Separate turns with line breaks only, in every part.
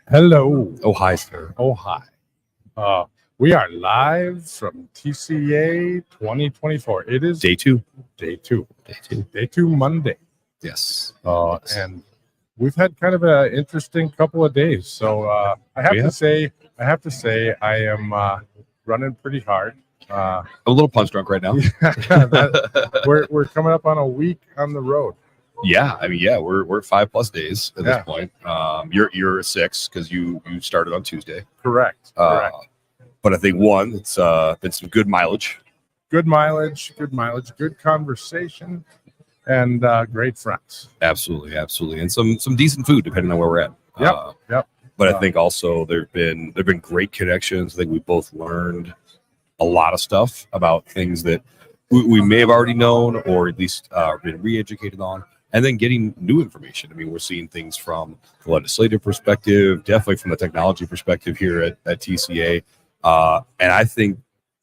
Hello.
Oh, hi, sir.
Oh, hi. We are live from TCA 2024. It is
Day two.
Day two Monday.
Yes.
And we've had kind of an interesting couple of days. So I have to say, I am running pretty hard.
I'm a little punch drunk right now.
We're coming up on a week on the road.
Yeah, I mean, we're 5+ days at this point. You're 6 because you started on Tuesday.
Correct.
But I think it's been some good mileage.
Good conversation, and great friends.
Absolutely, and some decent food depending on where we're at.
Yep.
But I think also there've been great connections. I think we both learned a lot of stuff about things that we may have already known or at least been re-educated on. And then getting new information. I mean, we're seeing things from the legislative perspective, definitely from the technology perspective here at TCA. And I think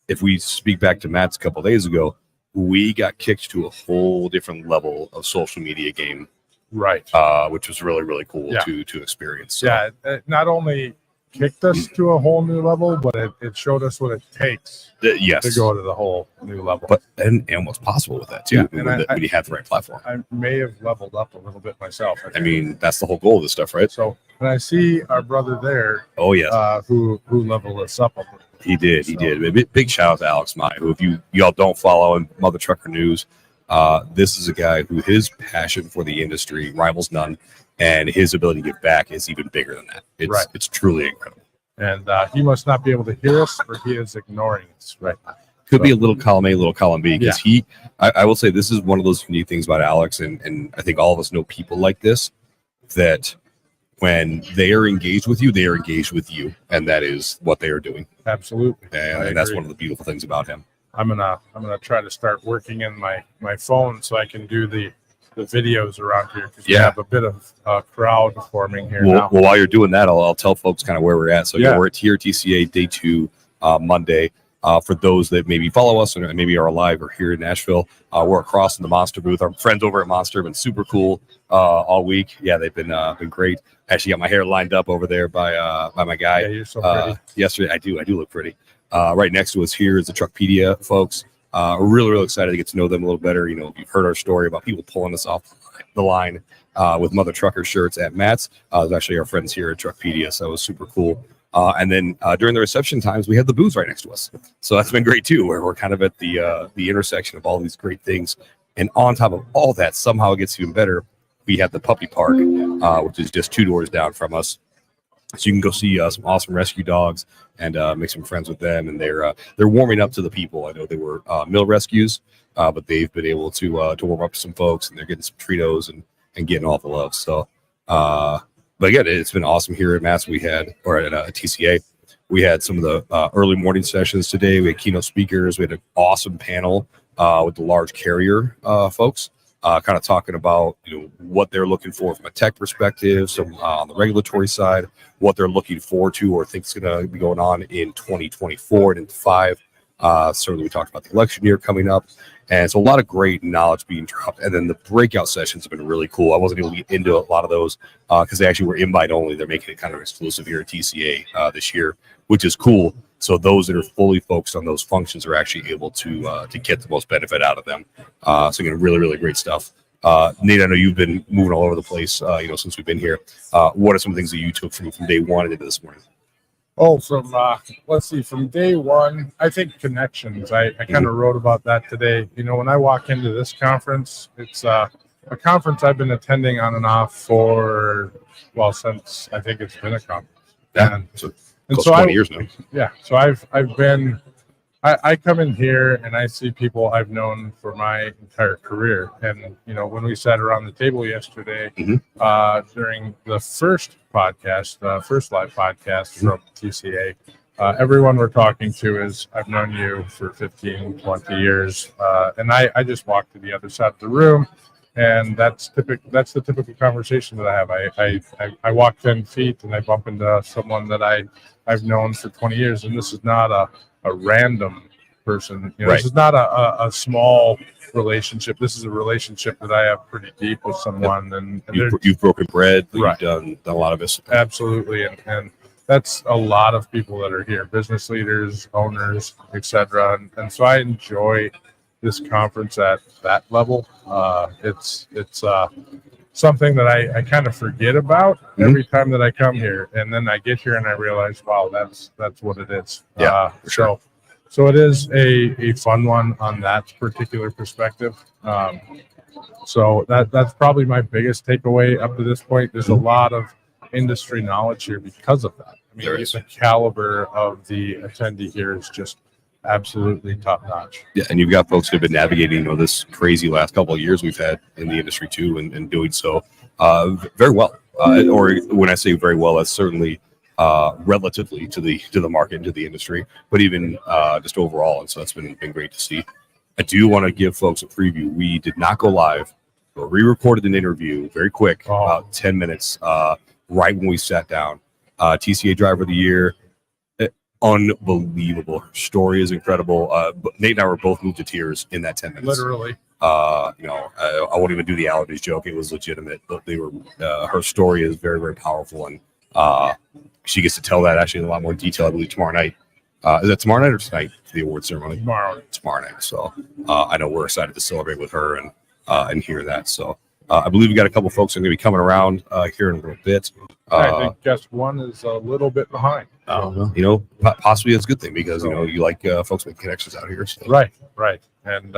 if we speak back to Matt's a couple of days ago, we got kicked to a whole different level of social media game.
Right.
Which was really, really cool to experience. So.
Yeah, it not only kicked us to a whole new level, but it showed us what it takes to go to the whole new level.
But and what's possible with that too, when you have the right platform.
I may have leveled up a little bit myself.
I mean, that's the whole goal of this stuff, right?
So when I see our brother there, who leveled us up a little.
He did. Big shout out to Alex Mai, who if y'all don't follow him, Mother Trucker News. This is a guy who his passion for the industry rivals none. And his ability to give back is even bigger than that. It's truly incredible.
And he must not be able to hear us, or he is ignoring us right now.
Could be a little column A, little column B, because I will say this is one of those unique things about Alex, and I think all of us know people like this, that when they are engaged with you, they are engaged with you, and that is what they are doing.
Absolutely.
And that's one of the beautiful things about him.
I'm gonna try to start working in my phone so I can do the videos around here, because we have a bit of crowd forming here now.
Well, while you're doing that, I'll tell folks kind of where we're at. So we're here at TCA Day 2 Monday. For those that maybe follow us and maybe are alive or here in Nashville, we're across in the Monster booth. Our friends over at Monster have been super cool all week. Yeah, they've been great. Actually got my hair lined up over there by my guy.
Yeah, you're so pretty.
Yesterday, I do look pretty. Right next to us here is the Truckpedia folks. We're really excited to get to know them a little better. You know, you've heard our story about people pulling us off the line with Mother Trucker shirts at Matt's. It was actually our friends here at Truckpedia, so it was super cool. And then during the reception times, we had the booth right next to us. So that's been great too, where we're kind of at the intersection of all these great things. And on top of all that, somehow it gets even better. We have the puppy park, which is just 2 doors down from us. So you can go see some awesome rescue dogs and make some friends with them. And they're warming up to the people. I know they were mill rescues, but they've been able to warm up to some folks, and they're getting some Tritos and getting all the love. So, but again, it's been awesome here at Matt's. At TCA. We had some of the early morning sessions today. We had keynote speakers. We had an awesome panel with the large carrier folks. Kind of talking about what they're looking for from a tech perspective, some on the regulatory side, what they're looking forward to or think is going to be going on in 2024 and into 5. Certainly, we talked about the election year coming up, and so a lot of great knowledge being dropped. And then the breakout sessions have been really cool. I wasn't able to get into a lot of those because they actually were invite only. They're making it kind of exclusive here at TCA this year, which is cool. So those that are fully focused on those functions are actually able to get the most benefit out of them. So again, really great stuff. Nate, I know you've been moving all over the place, since we've been here. What are some things that you took from day one into this morning?
Oh, from day one, I think connections. I kind of wrote about that today. When I walk into this conference, it's a conference I've been attending on and off since I think it's been a conference.
Yeah. And so 20 years now.
Yeah. So I come in here and I see people I've known for my entire career. And, when we sat around the table yesterday, during the first live podcast from TCA, everyone we're talking to is, I've known you for 15, 20 years. And I just walked to the other side of the room. And that's the typical conversation that I have. I walk 10 feet and I bump into someone that I've known for 20 years. And this is not a random person. You know,
Right.
This is not a small relationship. This is a relationship that I have pretty deep with someone, and
You've broken bread.
Right.
You've done a lot of this.
Absolutely, and that's a lot of people that are here, business leaders, owners, etc. And so I enjoy this conference at that level. It's something that I kind of forget about every time that I come here, and then I get here and I realize, wow, that's what it is.
Yeah, for sure.
So it is a fun one on that particular perspective. So that's probably my biggest takeaway up to this point. There's a lot of industry knowledge here because of that. I mean, the caliber of the attendee here is just absolutely top notch.
Yeah, and you've got folks who've been navigating, this crazy last couple of years we've had in the industry too, and doing so very well. Or when I say very well, that's certainly relatively to the market and to the industry, but even just overall. And so that's been great to see. I do want to give folks a preview. We did not go live, but re-recorded an interview very quick, about 10 minutes, right when we sat down. TCA Driver of the Year, unbelievable. Her story is incredible. Nate and I were both moved to tears in that 10 minutes.
Literally.
I won't even do the allergies joke. It was legitimate, but her story is very, very powerful. And she gets to tell that actually in a lot more detail, I believe, tomorrow night. Is that tomorrow night or tonight for the award ceremony?
Tomorrow
night. So I know we're excited to celebrate with her and hear that. So I believe we got a couple folks that are going to be coming around here in a little bit.
I think guest one is a little bit behind.
Possibly that's a good thing because you like folks making connections out here. So.
Right, and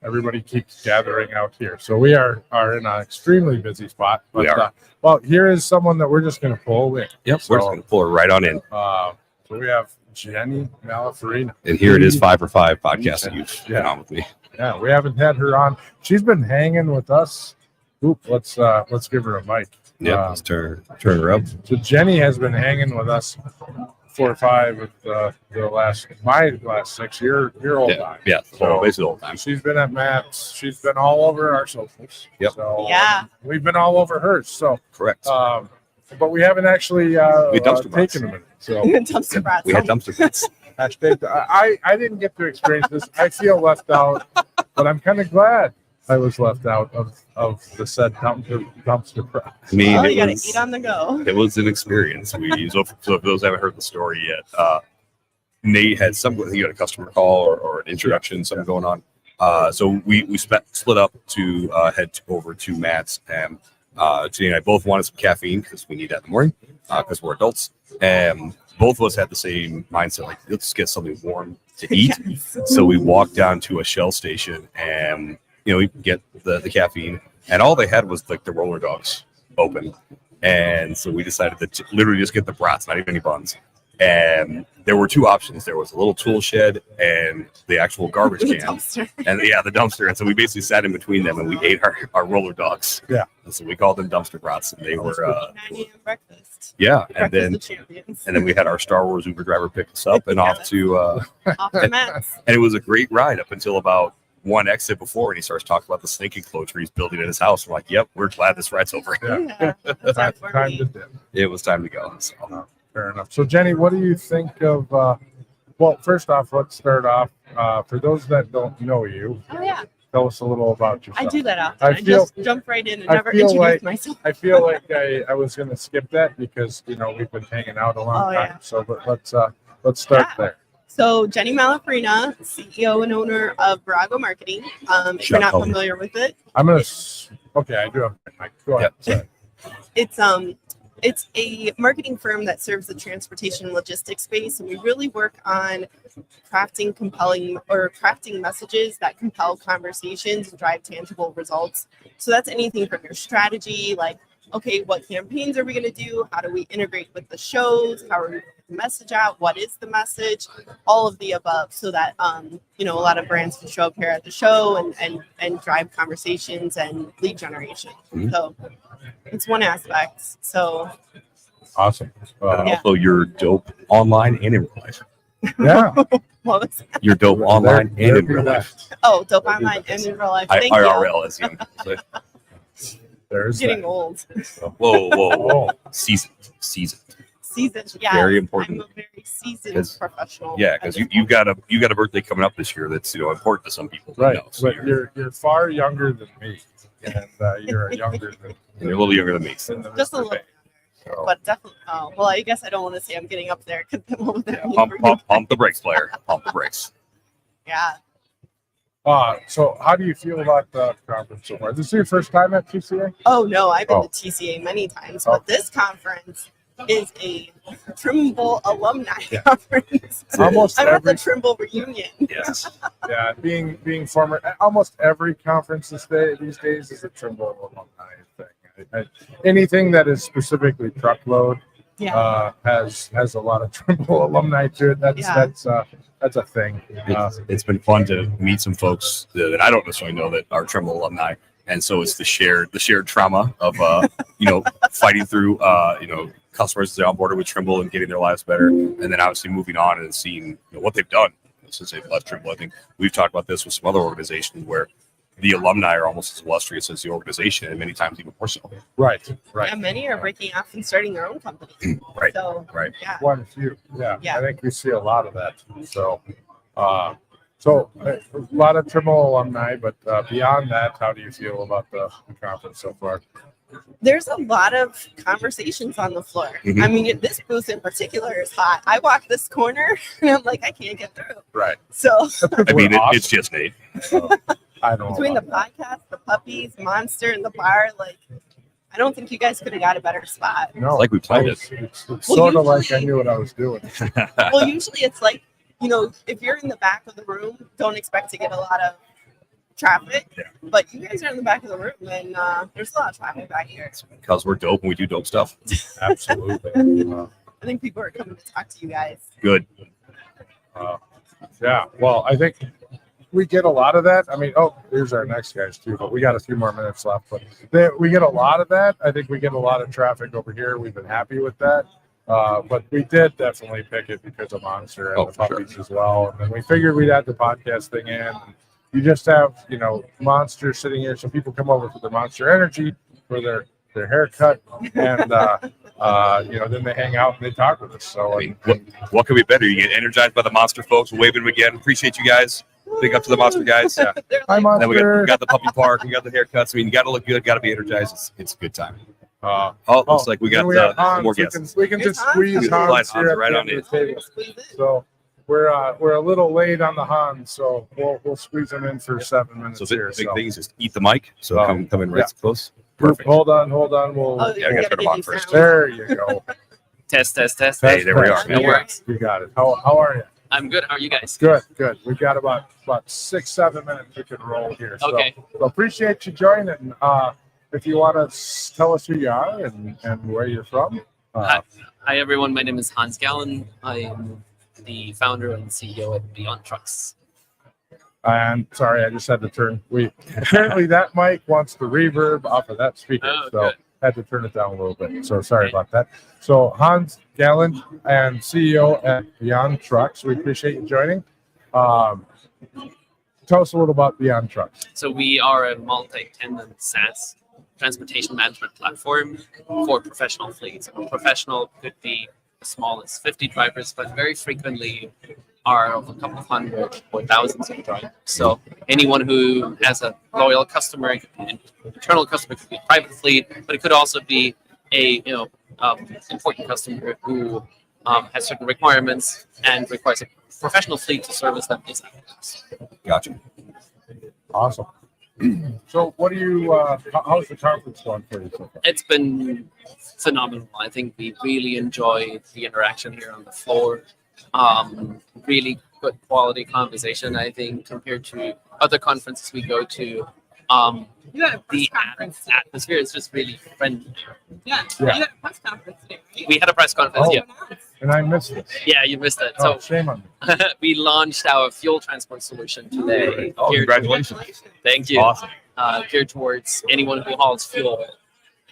everybody keeps gathering out here. So we are in an extremely busy spot. But,
we are.
Well, here is someone that we're just going to pull in.
Yep,
so,
we're just going to pull her right on in.
So we have Jennie Malafarina.
And here it is, 5 for 5 podcast that you've been on with me.
Yeah, we haven't had her on. She's been hanging with us. Let's give her a mic.
Yeah, let's turn her up.
So Jennie has been hanging with us 4 or 5 of my last 6 year old time.
Yeah, so basically the whole time.
She's been at Matt's. She's been all over our socials.
Yep.
So we've been all over hers. So
correct.
But we haven't actually taken a minute. So
dumpster brats.
We had dumpster brats.
Hashtag. I didn't get to experience this. I feel left out, but I'm kind of glad I was left out of the said dumpster brats.
I mean,
you got to eat on the go.
It was an experience. So for those who haven't heard the story yet, Nate had he had a customer call or an introduction, something going on. So we split up to head over to Matt's, and Jennie and I both wanted some caffeine because we need that in the morning because we're adults, and both of us had the same mindset, like let's get something warm to eat.
Yes.
So we walked down to a Shell station and we get the caffeine, and all they had was like the roller dogs open, and so we decided to literally just get the brats, not even any buns. And there were 2 options. There was a little tool shed and the actual garbage can.
Dumpster.
And the dumpster. And so we basically sat in between them and we ate our roller dogs.
Yeah.
And so we called them dumpster brats, and they were
9 a.m. breakfast.
yeah.
Breakfast
And then we had our Star Wars Uber driver pick us up and off to
off the mats.
and it was a great ride up until about one exit before, and he starts talking about the snake enclosure he's building in his house. We're like, yep, we're glad this ride's over.
Yeah.
Time for
Time
me.
to dip.
It was time to go. So.
Fair enough. So Jennie, what do you think of? Well, first off, let's start off. For those that don't know you,
Oh yeah,
tell us a little about yourself.
I do that often.
I
I
feel-
just jump right in and
I
never
feel
introduce
like-
myself.
I feel like I was going to skip that because we've been hanging out a long
Oh,
time.
yeah.
So, but let's start there.
So Jennie Malafarina, CEO and owner of Virago Marketing. If you're not
Colby.
familiar with it,
I'm gonna. Okay, I do have my mic. Go ahead.
Yep.
Sorry.
it's a marketing firm that serves the transportation and logistics space, and we really work on crafting messages that compel conversations and drive tangible results. So that's anything from your strategy, like, okay, what campaigns are we going to do? How do we integrate with the shows? How are we putting the message out? What is the message? All of the above, so that a lot of brands can show up here at the show and drive conversations and lead generation.
Mhm.
So it's one aspect. So
Awesome.
And also, you're dope online and in real life.
Yeah.
what was that?
You're dope online and in real life.
Oh, dope online and in real life. Thank
IRL, as you say.
There's
you. Getting
that.
old.
Whoa.
Oh,
Seasoned.
Seasoned, yeah.
Very important.
I'm a very seasoned
'Cause-
professional.
Yeah, because you got a birthday coming up this year that's important to some people.
Right.
So
But you're far younger than me, and you're younger than
you're a little younger than me.
than the
Just a
Mr.
little.
Bain. So,
But definitely, well, I guess I don't want to say I'm getting up there because then we'll
Yeah, pump the brakes, player. Pump the brakes.
Yeah.
so how do you feel about the conference so far? This is your first time at TCA?
Oh no, I've been
Oh.
to TCA many times,
Oh.
but this conference is a Trimble alumni
Yeah.
conference.
Almost
I'm at the
every
Trimble reunion.
Yes.
yeah, being former, almost every conference these days is a Trimble alumni thing. Anything that is specifically truckload
Yeah.
has a lot of Trimble alumni to it. That's a thing.
It's been fun to meet some folks that I don't necessarily know that are Trimble alumni, and so it's the shared trauma of fighting through customers that are on board with Trimble and getting their lives better, and then obviously moving on and seeing what they've done since they've left Trimble. I think we've talked about this with some other organizations where the alumni are almost as illustrious as the organization, and many times even more so.
Right.
Yeah, many are breaking off and starting their own company.
Right.
So
Right.
yeah.
Quite a few. Yeah.
Yeah.
I think we see a lot of that. So, a lot of Trimble alumni, but beyond that, how do you feel about the conference so far?
There's a lot of conversations on the floor.
Mhm.
I mean, this booth in particular is hot. I walk this corner and I'm like, I can't get through.
Right.
So
I mean,
Awesome.
it's just Nate.
I don't
between
know
the
about
podcast, the puppies, Monster, and the bar, like, I don't think you guys could have got a better spot.
that. No,
Like we planned it.
It's
Well,
sort of like I
usually-
knew what I was doing.
Well, usually it's like, if you're in the back of the room, don't expect to get a lot of traffic.
Yeah.
But you guys are in the back of the room, and there's a lot of traffic back here.
Because we're dope and we do dope stuff.
Absolutely.
I think people are coming to talk to you guys.
Good.
Yeah. Well, I think we get a lot of that. I mean, here's our next guys too, but we got a few more minutes left. But we get a lot of that. I think we get a lot of traffic over here. We've been happy with that. But we did definitely pick it because of Monster and the
for sure.
puppies as well. And then we figured we'd add the podcast thing in. You just have, Monster sitting here. So people come over for the Monster Energy, for their haircut, and then they hang out and they talk with us. So
I mean, what could be better? You get energized by the Monster folks. We're waving them again. Appreciate you guys. Big up to the Monster guys. Yeah.
They're
Hi,
like,
Then we
Monster.
got the puppy park. We got the haircuts. I mean, you got to look good. Got to be energized. It's a good time.
Oh,
Looks like we got
then have Hans.
more
We
guests.
can
Here's
just
Hans.
squeeze
Slide
Hans
Hans
here at
right
the
on
end of the table.
squeeze it.
So we're a little late on the Hans, so we'll squeeze him in for 7 minutes
So
here.
big
So
things. Just eat the mic. So come in right
yeah.
close. Perfect.
hold on. We'll
Oh,
Yeah, I gotta turn them on
give you
first.
sound.
there you go.
Test.
Hey, there we are.
That works.
You got it. How are you?
I'm good. How are you guys?
Good. We've got about 6-7 minutes we can roll here. So,
Okay.
so appreciate you joining. If you want to tell us who you are and where you're from.
Hi, everyone. My name is Hans Galland. I am the founder and CEO at Beyond Trucks.
And sorry, I just had to turn. Apparently that mic wants the reverb off of that speaker,
Oh,
so
good.
had to turn it down a little bit. So sorry about that. So Hans Galland and CEO at Beyond Trucks, we appreciate you joining. Tell us a little about Beyond Trucks.
So we are a multi-tenant SaaS transportation management platform for professional fleets. Professional could be as small as 50 drivers, but very frequently are of a couple of hundred or thousands of drivers. So anyone who has a loyal customer, an internal customer, could be a private fleet, but it could also be a important customer who has certain requirements and requires a professional fleet to service them.
Gotcha.
Awesome. So what do you, how's the conference going for you so far?
It's been phenomenal. I think we really enjoy the interaction here on the floor. Really good quality conversation, I think, compared to other conferences we go to. The atmosphere is just really friendly.
Yeah.
Yeah.
You had a press conference today, right?
We had a press conference.
Oh.
Yeah,
And I missed this.
you missed it.
Oh,
So
shame on me.
we launched our fuel transport solution today.
Oh,
geared-
congratulations.
Thank you.
Awesome.
Geared towards anyone who hauls fuel.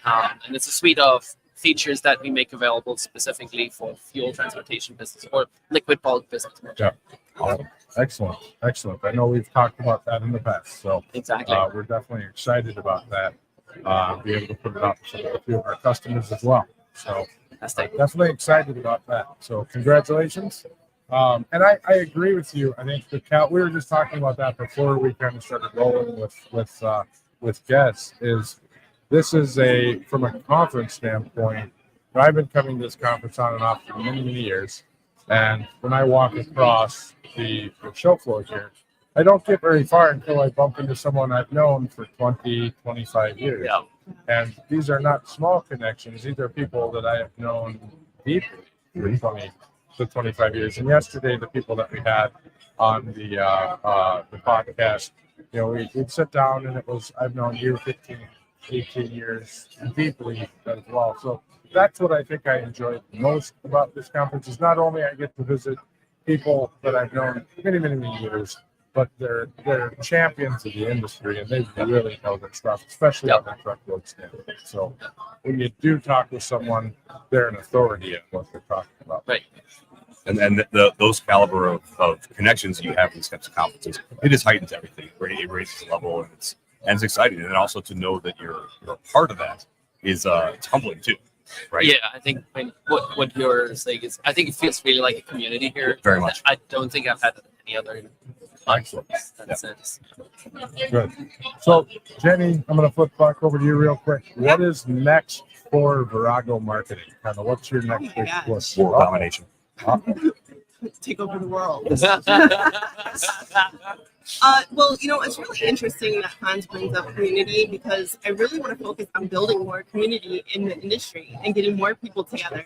And it's a suite of features that we make available specifically for fuel transportation business or liquid bulk business.
Yeah. Awesome. Excellent. I know we've talked about that in the past, so
Exactly.
we're definitely excited about that. Be able to put it out to a few of our customers as well. So
Fantastic.
Definitely excited about that. So congratulations. And I agree with you. I think we were just talking about that before we kind of started rolling with guests. This is from a conference standpoint. I've been coming to this conference on and off for many years, and when I walk across the show floor here, I don't get very far until I bump into someone I've known for 20, 25 years.
Yeah.
And these are not small connections. These are people that I have known deeply for 20 to 25 years. And yesterday, the people that we had on the podcast, we'd sit down, and I've known you 15, 18 years deeply as well. So that's what I think I enjoyed most about this conference is not only I get to visit people that I've known many years, but they're champions of the industry, and they really know their stuff, especially on the truckload standpoint. So when you do talk with someone, they're an authority on what they're talking about.
Right.
And those caliber of connections you have in these types of conferences, it just heightens everything. It raises the level, and it's exciting. And then also to know that you're a part of that is it's humbling too. Right.
Yeah, I think what you're saying is, I think it feels really like a community here.
Very much.
I don't think I've had any other
Excellent.
that sense.
Good. So, Jennie, I'm going to flip back over to you real quick. What is next for Virago marketing? Kind of what's your next big push?
World domination.
Take over the world. Well, it's really interesting that Hans brings up community because I really want to focus on building more community in the industry and getting more people together.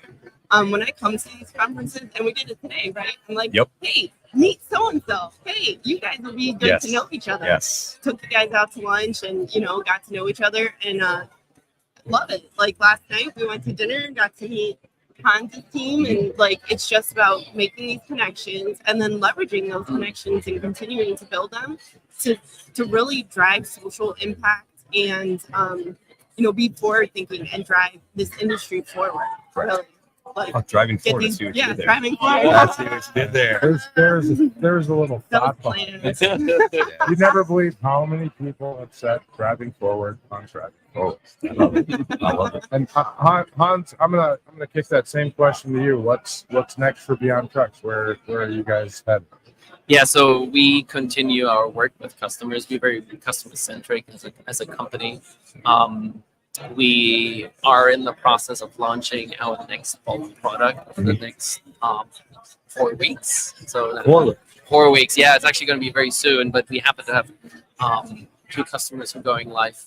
When I come to these conferences, and we did it today, right? I'm like, hey, meet so-and-so. Hey, you guys would be good to know each other.
Yes.
Took the guys out to lunch and, got to know each other and love it. Like last night, we went to dinner, got to meet Hans' team, and it's just about making these connections and then leveraging those connections and continuing to build them to really drive social impact and be forward thinking and drive this industry forward. Really.
Driving forward.
Driving forward.
That's what you did there.
There's a little thought behind it. You never believe how many people have said driving forward on track.
Oh, I love it.
And Hans, I'm gonna kick that same question to you. What's next for Beyond Trucks? Where are you guys headed?
Yeah, so we continue our work with customers. We're very customer centric as a company. We are in the process of launching our next bulk product for the next 4 weeks. So 4 weeks. Yeah, it's actually going to be very soon, but we happen to have 2 customers who are going live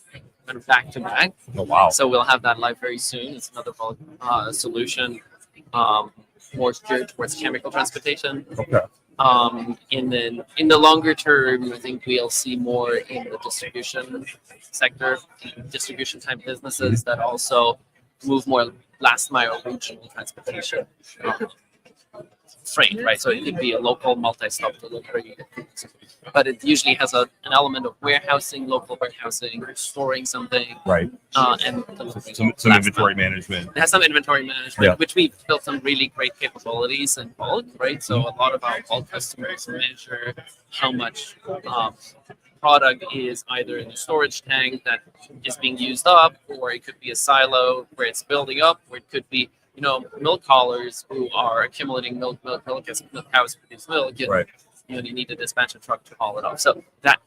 back to back.
Oh, wow.
So we'll have that live very soon. It's another bulk solution, more geared towards chemical transportation.
Okay.
And then in the longer term, I think we'll see more in the distribution sector, distribution type businesses that also move more last mile regional transportation freight, right? So it could be a local multi-stop delivery, but it usually has an element of warehousing, local warehousing, storing something,
right?
And
some inventory management.
It has some inventory management, which we've built some really great capabilities in bulk, right? So a lot of our bulk customers measure how much product is either in a storage tank that is being used up, or it could be a silo where it's building up, or it could be milk haulers who are accumulating milk as the cows produce milk. And,
right.
You need to dispatch a truck to haul it off. So that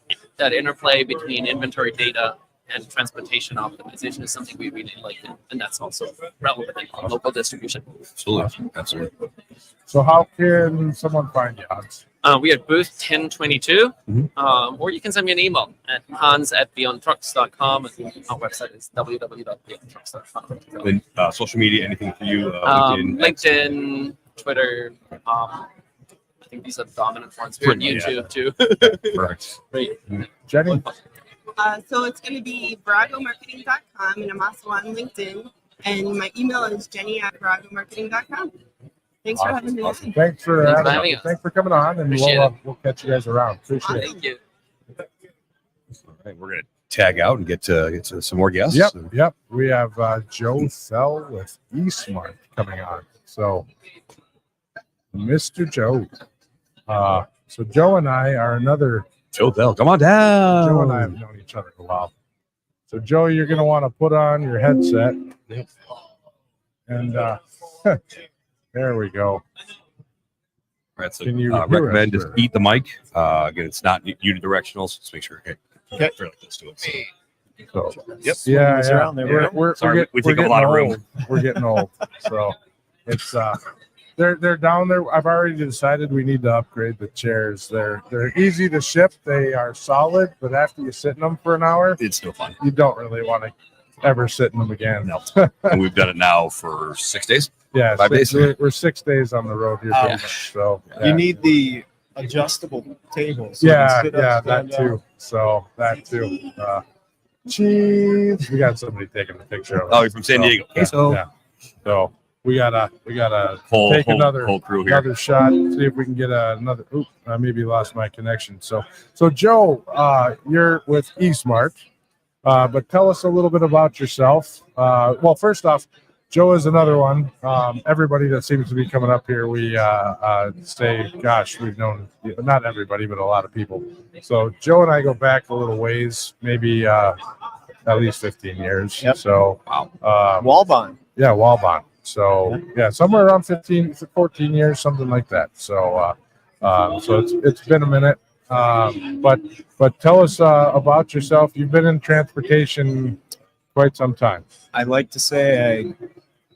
interplay between inventory data and transportation optimization is something we really like, and that's also relevant in local distribution.
Absolutely.
So how can someone find you, Hans?
We are booth 1022, or you can send me an email at hans@beyondtrucks.com, and our website is www.beyondtrucks.com.
And social media, anything for you?
LinkedIn, Twitter. I think these are the dominant ones. We're on YouTube too.
Correct.
Great.
Jennie?
So it's going to be viragomarketing.com, and I'm also on LinkedIn. And my email is jennie@viragomarketing.com. Thanks for having me on.
Thanks for having us. Thanks for coming on, and we'll catch you guys around. Appreciate it.
Thank you.
All right, we're gonna tag out and get to some more guests.
Yep. We have Joe Thell with eSmart coming on. So, Mr. Joe. So Joe and I are another.
Joe Thell, come on down.
Joe and I have known each other for a while. So Joe, you're gonna want to put on your headset. And there we go.
All right, so
Can you hear
recommend
us,
just
or-
eat the mic. Again, it's not unidirectional, so just make sure. Okay. Fairly close to it. So.
So,
Yep.
yeah,
Swings
yeah.
around there.
We're
Sorry,
get-
we
we're
take up a
getting
lot of room.
old. We're getting old. So it's they're down there. I've already decided we need to upgrade the chairs. They're easy to ship. They are solid, but after you sit in them for an hour,
It's still fun.
you don't really want to ever sit in them again.
No. And we've done it now for 6 days.
Yeah,
5 days.
We're 6 days on the road here. pretty
Ouch.
much, so
You need the adjustable table. So
yeah,
you can sit
yeah,
up,
that
stand
too. So that too. Cheese. We got somebody taking a picture of us.
Oh, you're from San Diego.
Yeah,
So
yeah. So we gotta
whole
take another
crew here.
shot. See if we can get another. Oop, I maybe lost my connection. So Joe, you're with eSmart, but tell us a little bit about yourself. Well, first off, Joe is another one. Everybody that seems to be coming up here, we say, gosh, we've known not everybody, but a lot of people. So Joe and I go back a little ways, maybe at least 15 years.
Yep.
So
Wallbond.
yeah, Walbon. So yeah, somewhere around 14 years, something like that. So so it's been a minute. But tell us about yourself. You've been in transportation quite some time.
I like to say I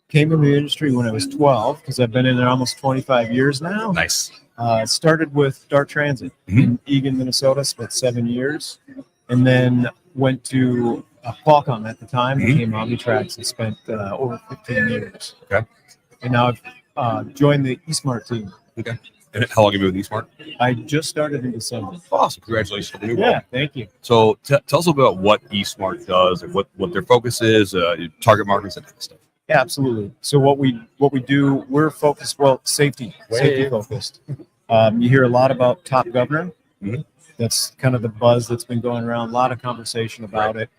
came in the industry when I was 12 because I've been in there almost 25 years now.
Nice.
Started with Dart Transit in Eagan, Minnesota, spent 7 years, and then went to Qualcomm at the time, became Omnitrax, and spent over 15 years.
Okay.
And now I've joined the eSmart team.
Okay. And how long have you been with eSmart?
I just started in December.
Awesome. Congratulations on the new
Yeah,
role.
thank you.
So tell us about what eSmart does and what their focus is, target markets, and that kind of stuff.
Yeah, absolutely. So what we do, we're focused, safety focused. You hear a lot about Top Governor.
Mhm.
That's kind of the buzz that's been going around. A lot of conversation about it.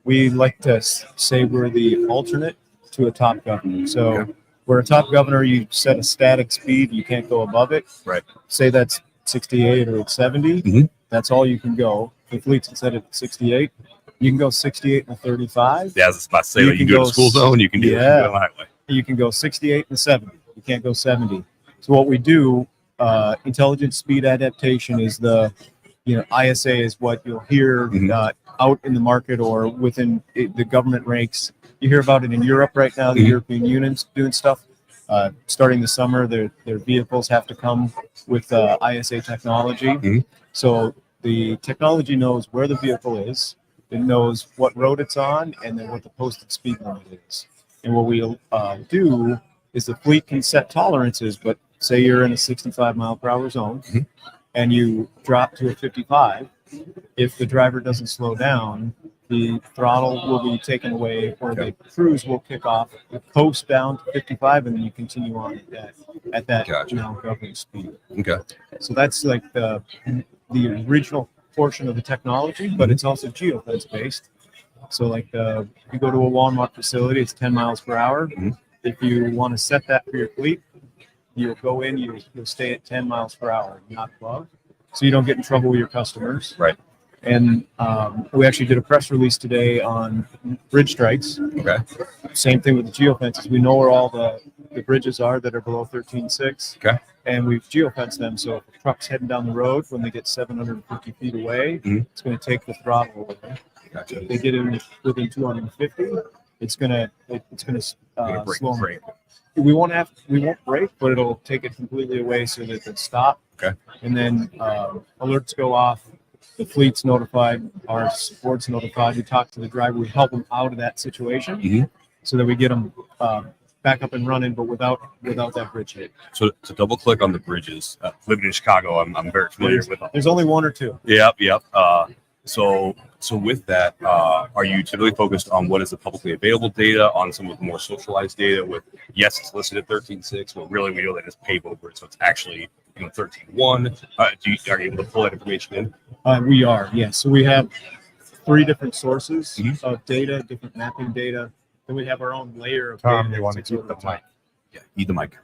We like to say we're the alternate to a Top Governor. So
Okay.
where a Top Governor, you set a static speed, you can't go above it.
Right.
Say that's 68 or 70.
Mhm.
That's all you can go. The fleet's set at 68. You can go 68 and a 35.
Yeah, I was about to say,
You
like, you
can
can do it
go
in school zone, you can do it
yeah.
on the highway.
You can go 68 and 70. You can't go 70. So what we do, intelligent speed adaptation is ISA is what you'll hear out in the market or within the government ranks. You hear about it in Europe right now. The European Union's doing stuff. Starting this summer, their vehicles have to come with ISA technology. So the technology knows where the vehicle is. It knows what road it's on and then what the posted speed limit is. And what we'll do is the fleet can set tolerances, but say you're in a 65 mile per hour zone and you drop to a 55. If the driver doesn't slow down, the throttle will be taken away or the cruise will kick off, the coast down to 55, and then you continue on at that
Gotcha.
now governing speed.
Okay.
So that's like the original portion of the technology, but it's also geofence based. So like if you go to a Walmart facility, it's 10 miles per hour. If you want to set that for your fleet, you'll go in, you'll stay at 10 miles per hour, not above. So you don't get in trouble with your customers.
Right.
And we actually did a press release today on bridge strikes.
Okay.
Same thing with the geofences. We know where all the bridges are that are below 13.6.
Okay.
And we've geofenced them. So if a truck's heading down the road, when they get 750 feet away, it's going to take the throttle away.
Gotcha.
If they get in within 250, it's going to
Break,
slow them.
break.
We won't brake, but it'll take it completely away so that it stop.
Okay.
And then alerts go off. The fleet's notified. Our support's notified. We talk to the driver. We help them out of that situation so that we get them back up and running, but without that bridge hit.
So to double click on the bridges, living in Chicago, I'm very familiar with them.
There's only one or two.
Yep. So with that, are you typically focused on what is the publicly available data, on some of the more socialized data with, yes, it's listed at 13.6, but really we know that it's pave over it, so it's actually 13.1. Are you able to pull that information in?
We are, yes. So we have 3 different sources of data, different mapping data. Then we have our own layer of
Tom,
data.
you want to
that
keep
sits
the
over top.
mic?
Yeah, need the mic.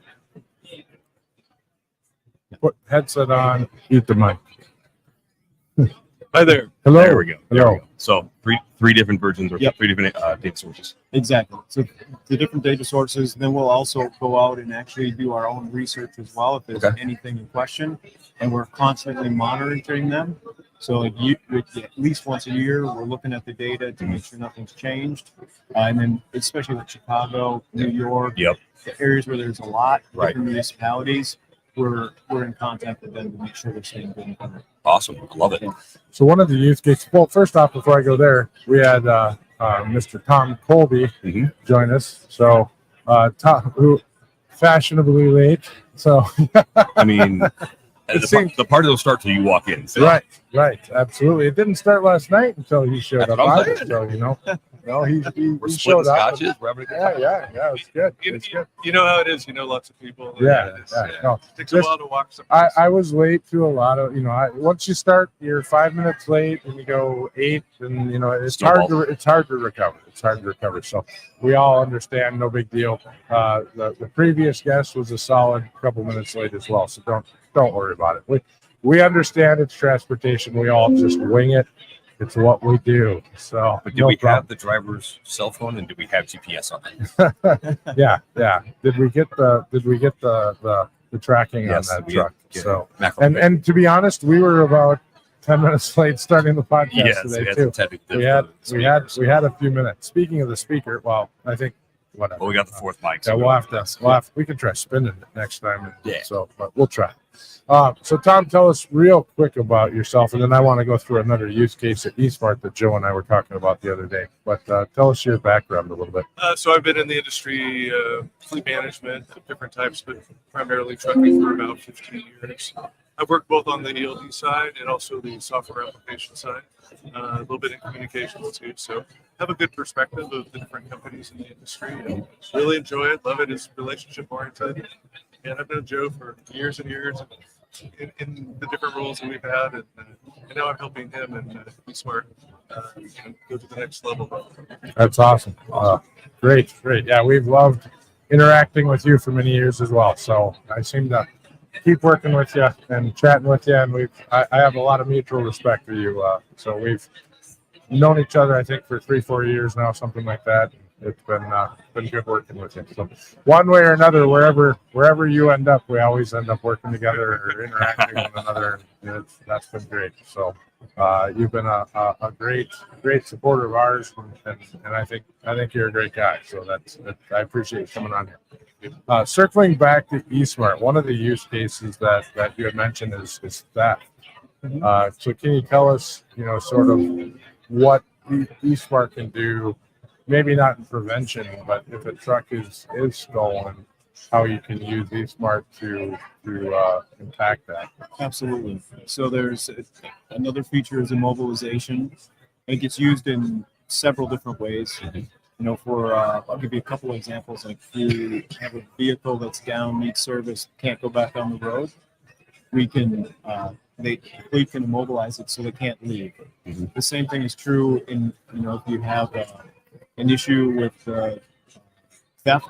Put headset on. Eat the mic.
Hi there.
Hello.
There we go. There
Hello.
we go. So three different versions or
Yep.
three different data sources.
Exactly. So the different data sources, then we'll also go out and actually do our own research as well if there's
Okay.
anything in question, and we're constantly monitoring them. So like at least once a year, we're looking at the data to make sure nothing's changed, and then especially with Chicago, New York,
Yep.
the areas where there's a lot
Right.
different municipalities, we're in contact with them to make sure they're staying good.
Awesome. I love it.
So one of the use cases. Well, first off, before I go there, we had Mr. Tom Colby
Mhm.
join us. So Tom, who fashionably late. So
I mean,
It seems-
the party will start till you walk in. So.
right, absolutely. It didn't start last night until he showed
That's
up.
what I'm
either,
saying.
so no, he
We're
he
splitting
showed up.
scotches. We're having a good
Yeah,
time.
it's good.
You,
It's
you,
good.
you know how it is. You know lots of people.
Yeah,
It's,
yeah. No,
takes a
just-
while to walk some.
I was late to a lot of once you start, you're 5 minutes late and you go 8, and it's hard to recover. So we all understand, no big deal. The previous guest was a solid couple minutes late as well, so don't worry about it. We understand it's transportation. We all just wing it. It's what we do. So
But did we have the driver's cell phone and did we have GPS on it?
yeah. Did we get the tracking on that
we
truck?
get
So
macro
and to be honest, we were about 10 minutes late starting the podcast
yes,
today
we
too.
had technical
We had
difficulties.
a few minutes. Speaking of the speaker, well, I think whatever.
Well, we got the fourth mic.
Yeah,
So
we can try spinning it next time.
Yeah.
So, but we'll try. So Tom, tell us real quick about yourself, and then I want to go through another use case at eSmart that Joe and I were talking about the other day. But tell us your background a little bit.
So I've been in the industry, fleet management of different types, but primarily trucking for about 15 years. I've worked both on the ELD side and also the software application side, a little bit in communications too. So have a good perspective of the different companies in the industry and really enjoy it. Love it. It's relationship oriented. And I've known Joe for years and years in the different roles that we've had. And now I'm helping him and eSmart go to the next level.
That's awesome. Great. Yeah, we've loved interacting with you for many years as well. So I seem to keep working with you and chatting with you, and I have a lot of mutual respect for you. So we've known each other, I think, for 3-4 years now, something like that. It's been good working with you. So one way or another, wherever you end up, we always end up working together or interacting with one another. And that's been great. So you've been a great supporter of ours, and I think you're a great guy. So I appreciate you coming on here. Circling back to eSmart, one of the use cases that you had mentioned is theft. So can you tell us, sort of what eSmart can do? Maybe not in prevention, but if a truck is stolen, how you can use eSmart to impact that.
Absolutely. So there's another feature is immobilization. It gets used in several different ways. I'll give you a couple of examples. Like if you have a vehicle that's down, needs service, can't go back on the road, we can the fleet can immobilize it so they can't leave. The same thing is true in if you have an issue with theft.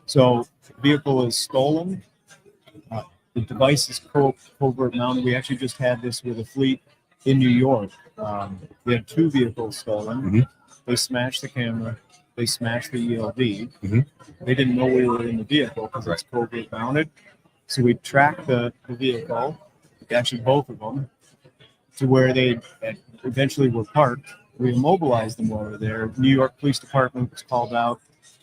So the vehicle is stolen. The device is covert mounted. We actually just had this with a fleet in New York. They had 2 vehicles stolen. They smashed the camera. They smashed the ELD. They didn't know we were in the vehicle because it's covert mounted. So we tracked the vehicle, actually both of them, to where they eventually were parked. We immobilized them while we were there. New York Police Department was called out.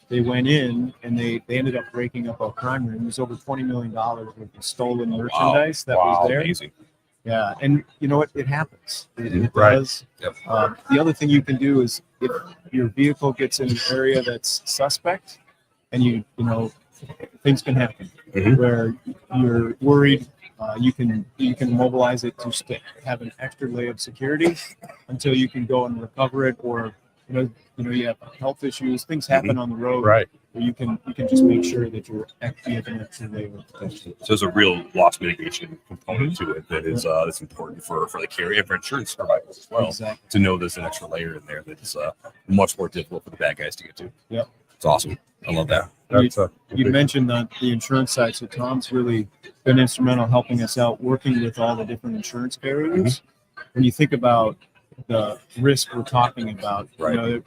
They went in and they ended up breaking up a crime ring. It was over $20 million worth of stolen merchandise that was there.
Amazing.
Yeah, and you know what? It happens. It
Right.
does.
Yep.
The other thing you can do is if your vehicle gets in an area that's suspect, and things can happen where you're worried. You can mobilize it to have an extra layer of security until you can go and recover it, or you have health issues. Things happen on the road.
Right.
Where you can just make sure that you have an extra layer of protection.
So there's a real loss mitigation component to it that is that's important for the carrier and for insurance providers as well.
Exactly.
To know there's an extra layer in there that's much more difficult for the bad guys to get to.
Yep.
It's awesome. I love that.
You mentioned the insurance side, so Tom's really been instrumental helping us out, working with all the different insurance carriers. when you think about the risk we're talking about,
Right.
you know,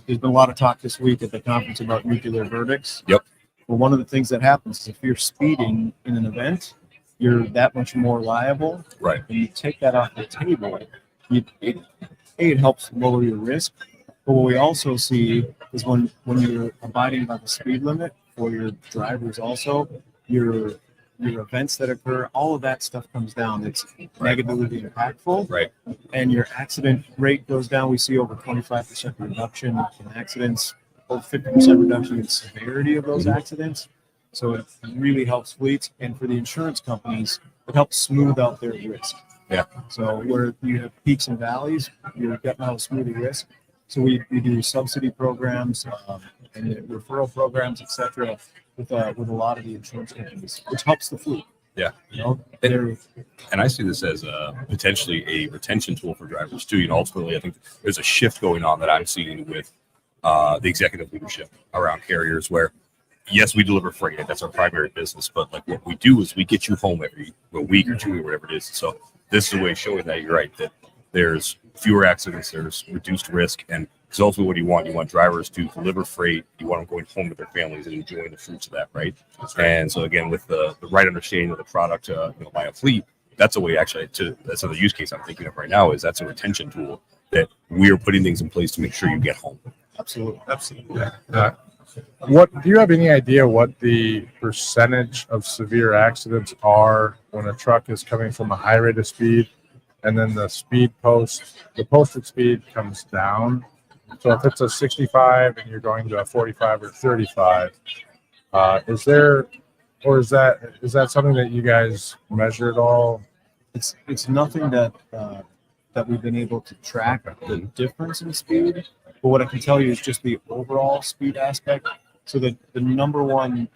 there's been a lot of talk this week at the conference about nuclear verdicts.
Yep.
Well, one of the things that happens is if you're speeding in an event, you're that much more liable.
Right.
And you take that off the table, it helps lower your risk. But what we also see is when you're abiding by the speed limit for your drivers also, your events that occur, all of that stuff comes down. It's negatively impactful.
Right.
And your accident rate goes down. We see over 25% reduction in accidents, over 50% reduction in severity of those accidents. So it really helps fleets, and for the insurance companies, it helps smooth out their risk.
Yeah.
So where you have peaks and valleys, you're getting out of smoothing risk. So we do subsidy programs and referral programs, etc., with a lot of the insurance companies, which helps the fleet.
Yeah.
You know,
And I see this as potentially a retention tool for drivers too. You know, ultimately, I think there's a shift going on that I'm seeing with the executive leadership around carriers where, yes, we deliver freight. That's our primary business. But like what we do is we get you home every week or two or whatever it is. So this is a way of showing that you're right, that there's fewer accidents, there's reduced risk. And because ultimately what do you want? You want drivers to deliver freight. You want them going home to their families and enjoying the fruits of that, right? And so again, with the right understanding of the product by a fleet, that's a way actually that's another use case I'm thinking of right now, is that's a retention tool that we are putting things in place to make sure you get home.
absolutely.
Absolutely.
What do you have any idea what the percentage of severe accidents are when a truck is coming from a high rate of speed and then the posted speed comes down? So if it's a 65 and you're going to a 45 or 35, is that something that you guys measure at all?
It's nothing that we've been able to track the difference in speed. But what I can tell you is just the overall speed aspect. So the number one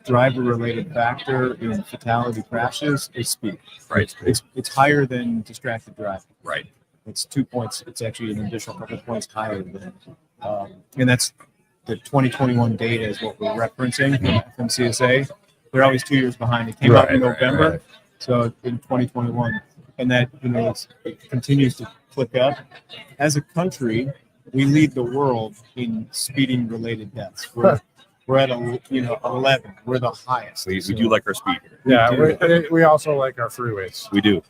driver-related factor in fatality crashes is speed.
Right.
It's higher than distracted driving.
Right.
It's 2 points. It's actually an additional couple points higher than, and that's the 2021 data is what we're referencing from CSA. They're always 2 years behind. It came out in November,
right.
So in 2021, and that it continues to click up. As a country, we lead the world in speeding related deaths. We're at 11. We're the highest.
We do like our speed here.
Yeah, we also like our freeways.
We do.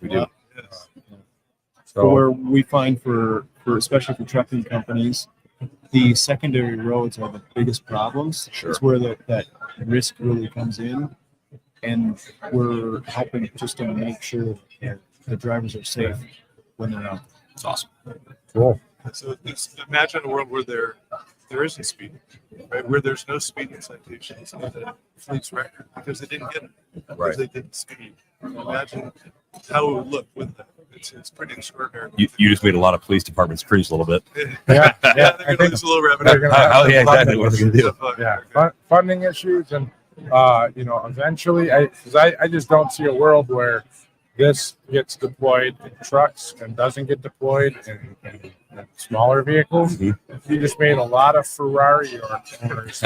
But where we find for especially for trucking companies, the secondary roads are the biggest problems.
Sure.
It's where that risk really comes in, and we're helping just to make sure that the drivers are safe when they're out.
It's awesome.
Cool.
So imagine a world where there isn't speeding, right? Where there's no speeding citations in the fleet's record because they didn't get it, because they didn't speed. Imagine how it would look with that. It's pretty extraordinary.
You just made a lot of police departments cringe a little bit.
Yeah,
They're going to lose a little
They're
revenue.
gonna have
Yeah,
some
exactly. What are they going to do?
funding issues, and eventually, I just don't see a world where this gets deployed in trucks and doesn't get deployed in smaller vehicles. You just made a lot of Ferrari owners.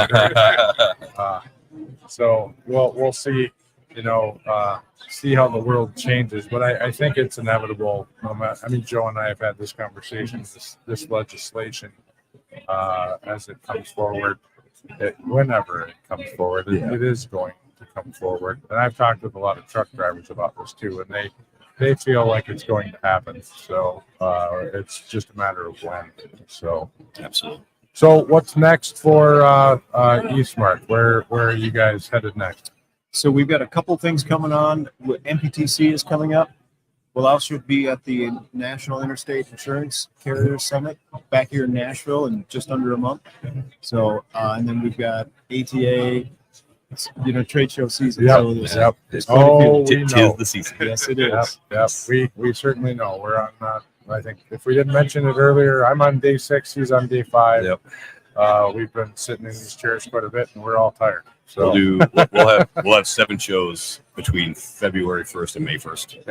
So we'll see. See how the world changes, but I think it's inevitable. Joe and I have had this conversation, this legislation, as it comes forward, whenever it comes forward, it is going to come forward. And I've talked with a lot of truck drivers about this too, and they feel like it's going to happen. So it's just a matter of when. So
Absolutely.
So what's next for eSmart? Where are you guys headed next?
So we've got a couple things coming on. MPTC is coming up. We'll also be at the National Interstate Insurance Carriers Summit back here in Nashville in just under a month. So, and then we've got ATA, it's, trade show season.
Yep.
So there's quite a
Oh,
few.
we
Tis
know.
the season.
Yes, it is.
Yep. We certainly know. We're on. I think if we didn't mention it earlier, I'm on day 6. He's on day 5.
Yep.
We've been sitting in these chairs quite a bit, and we're all tired. So
We'll have 7 shows between February 1st and May 1st.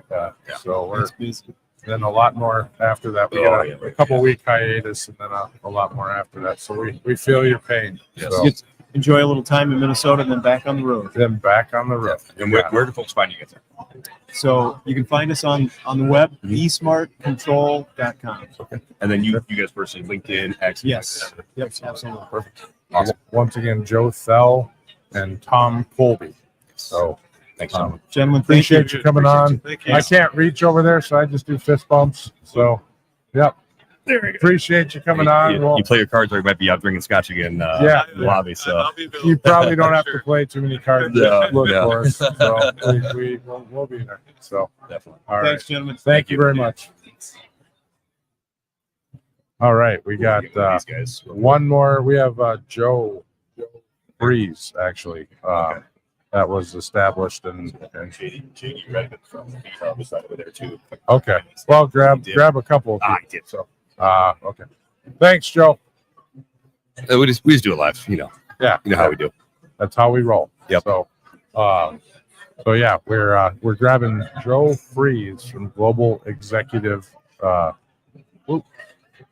yeah. So we're
It's busy.
then a lot more after that. We got a couple week hiatus, and then a lot more after that. So we feel your pain.
Yes.
So,
enjoy a little time in Minnesota and then back on the road.
Then back on the road.
And where do folks find you guys?
So you can find us on the web, esmartcontrol.com.
And then you guys personally, LinkedIn, X.
Yes. Yep. Absolutely.
Perfect. Awesome.
Once again, Joe Thell and Tom Colby. So
Thanks so much.
Gentlemen, thank
appreciate you coming on.
Thank you.
I can't reach over there, so I just do fist bumps. So, yep. Appreciate you coming on.
You play your cards, or you might be out drinking scotch again in the lobby. So
I'll be available.
You probably don't have to
Sure.
play too many cards.
Yeah,
Look
yeah.
for us. So we'll be there. So,
definitely.
all right.
Thanks, gentlemen.
Thank you very much. All right. We got
These guys.
one more. We have Joe Breeze, actually. That was established and
JD Redmon from vHub is over there too.
okay. Well, grab a couple of
I
people.
did.
So okay. Thanks, Joe.
We just do it live, you know.
Yeah.
You know how we do.
That's how we roll.
Yep.
So yeah, we're grabbing Joe Freeze from Global Executive.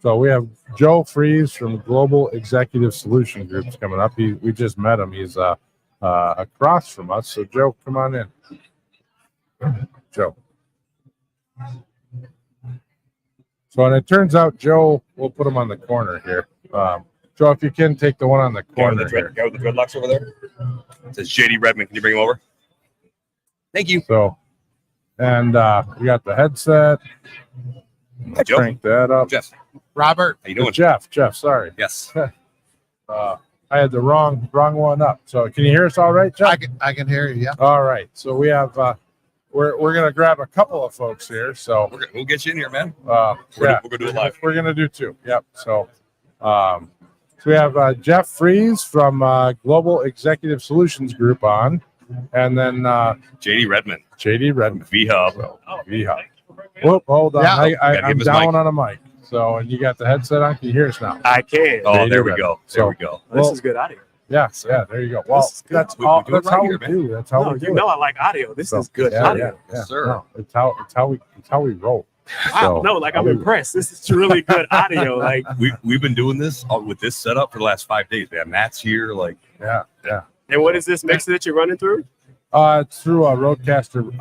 So we have Joe Freeze from Global Executive Solution Groups coming up. We just met him. He's across from us. So Joe, come on in. Joe. So and it turns out Joe, we'll put him on the corner here. Joe, if you can take the one on the corner here.
Guy with the dreadlocks over there. It says JD Redmon. Can you bring him over? Thank you.
So, and we got the headset.
Joe.
Crank that up.
Jeff.
Robert.
How you doing?
Jeff, sorry.
Yes.
I had the wrong one up. So can you hear us all right, Jeff?
I can hear you. Yeah.
All right. So we have we're gonna grab a couple of folks here. So
We'll get you in here, man.
yeah,
We're gonna do it live.
we're gonna do two. Yep. So so we have Jeff Freeze from Global Executive Solutions Group on, and then
JD Redmon.
JD Redmon.
vHub.
vHub. Whoop, hold on.
Yeah.
Gotta
I'm
give his
down
mic.
on a mic. So and you got the headset on. Can you hear us now?
I can.
Oh,
JD
there we
Redmon.
go.
So-
There we go.
This is good audio.
Yeah. There you go. Well,
This is good.
that's
We
all.
do it
That's
right
how
here,
we
man.
do. That's how
No,
we do
you
it.
know I like audio. This
So,
is good
yeah,
audio.
Yeah.
Yes, sir.
No, it's how we roll.
Wow, no, like I'm impressed. This is really good audio. Like,
We've been doing this with this setup for the last 5 days, man. Matt's here, like
Yeah.
and what is this mixer that you're running through?
It's through a Roadcaster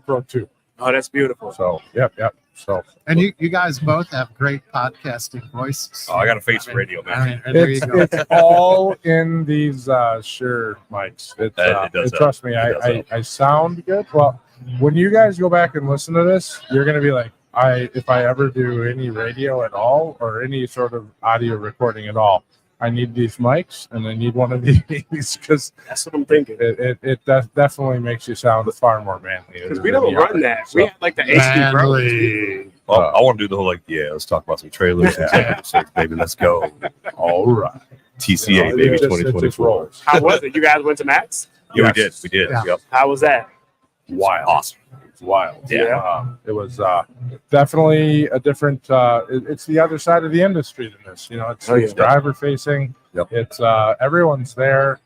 Pro 2.
Oh, that's beautiful.
So yep. So
And you guys both have great podcasting voices.
I got a face for radio, man.
I mean, and there you go.
it's all in these Shure mics.
It does help.
Trust me,
It does help.
I sound good. Well, when you guys go back and listen to this, you're gonna be like, if I ever do any radio at all or any sort of audio recording at all, I need these mics and I need one of these because
That's what I'm thinking.
it definitely makes you sound far more manly.
Because we don't run that. We have like the HD Pro.
Manly.
Well, I want to do the whole let's talk about some trailers, executive search, baby. Let's go.
All right.
TCA, baby,
It just
2024.
rolls.
How was it? You guys went to Max?
Yeah,
Yes.
we did.
Yeah.
Yep.
How was that?
Wild.
Awesome.
It's wild.
Yeah.
It was definitely a different. It's the other side of the industry than this. You know, it's driver facing.
Yep.
It's everyone's there.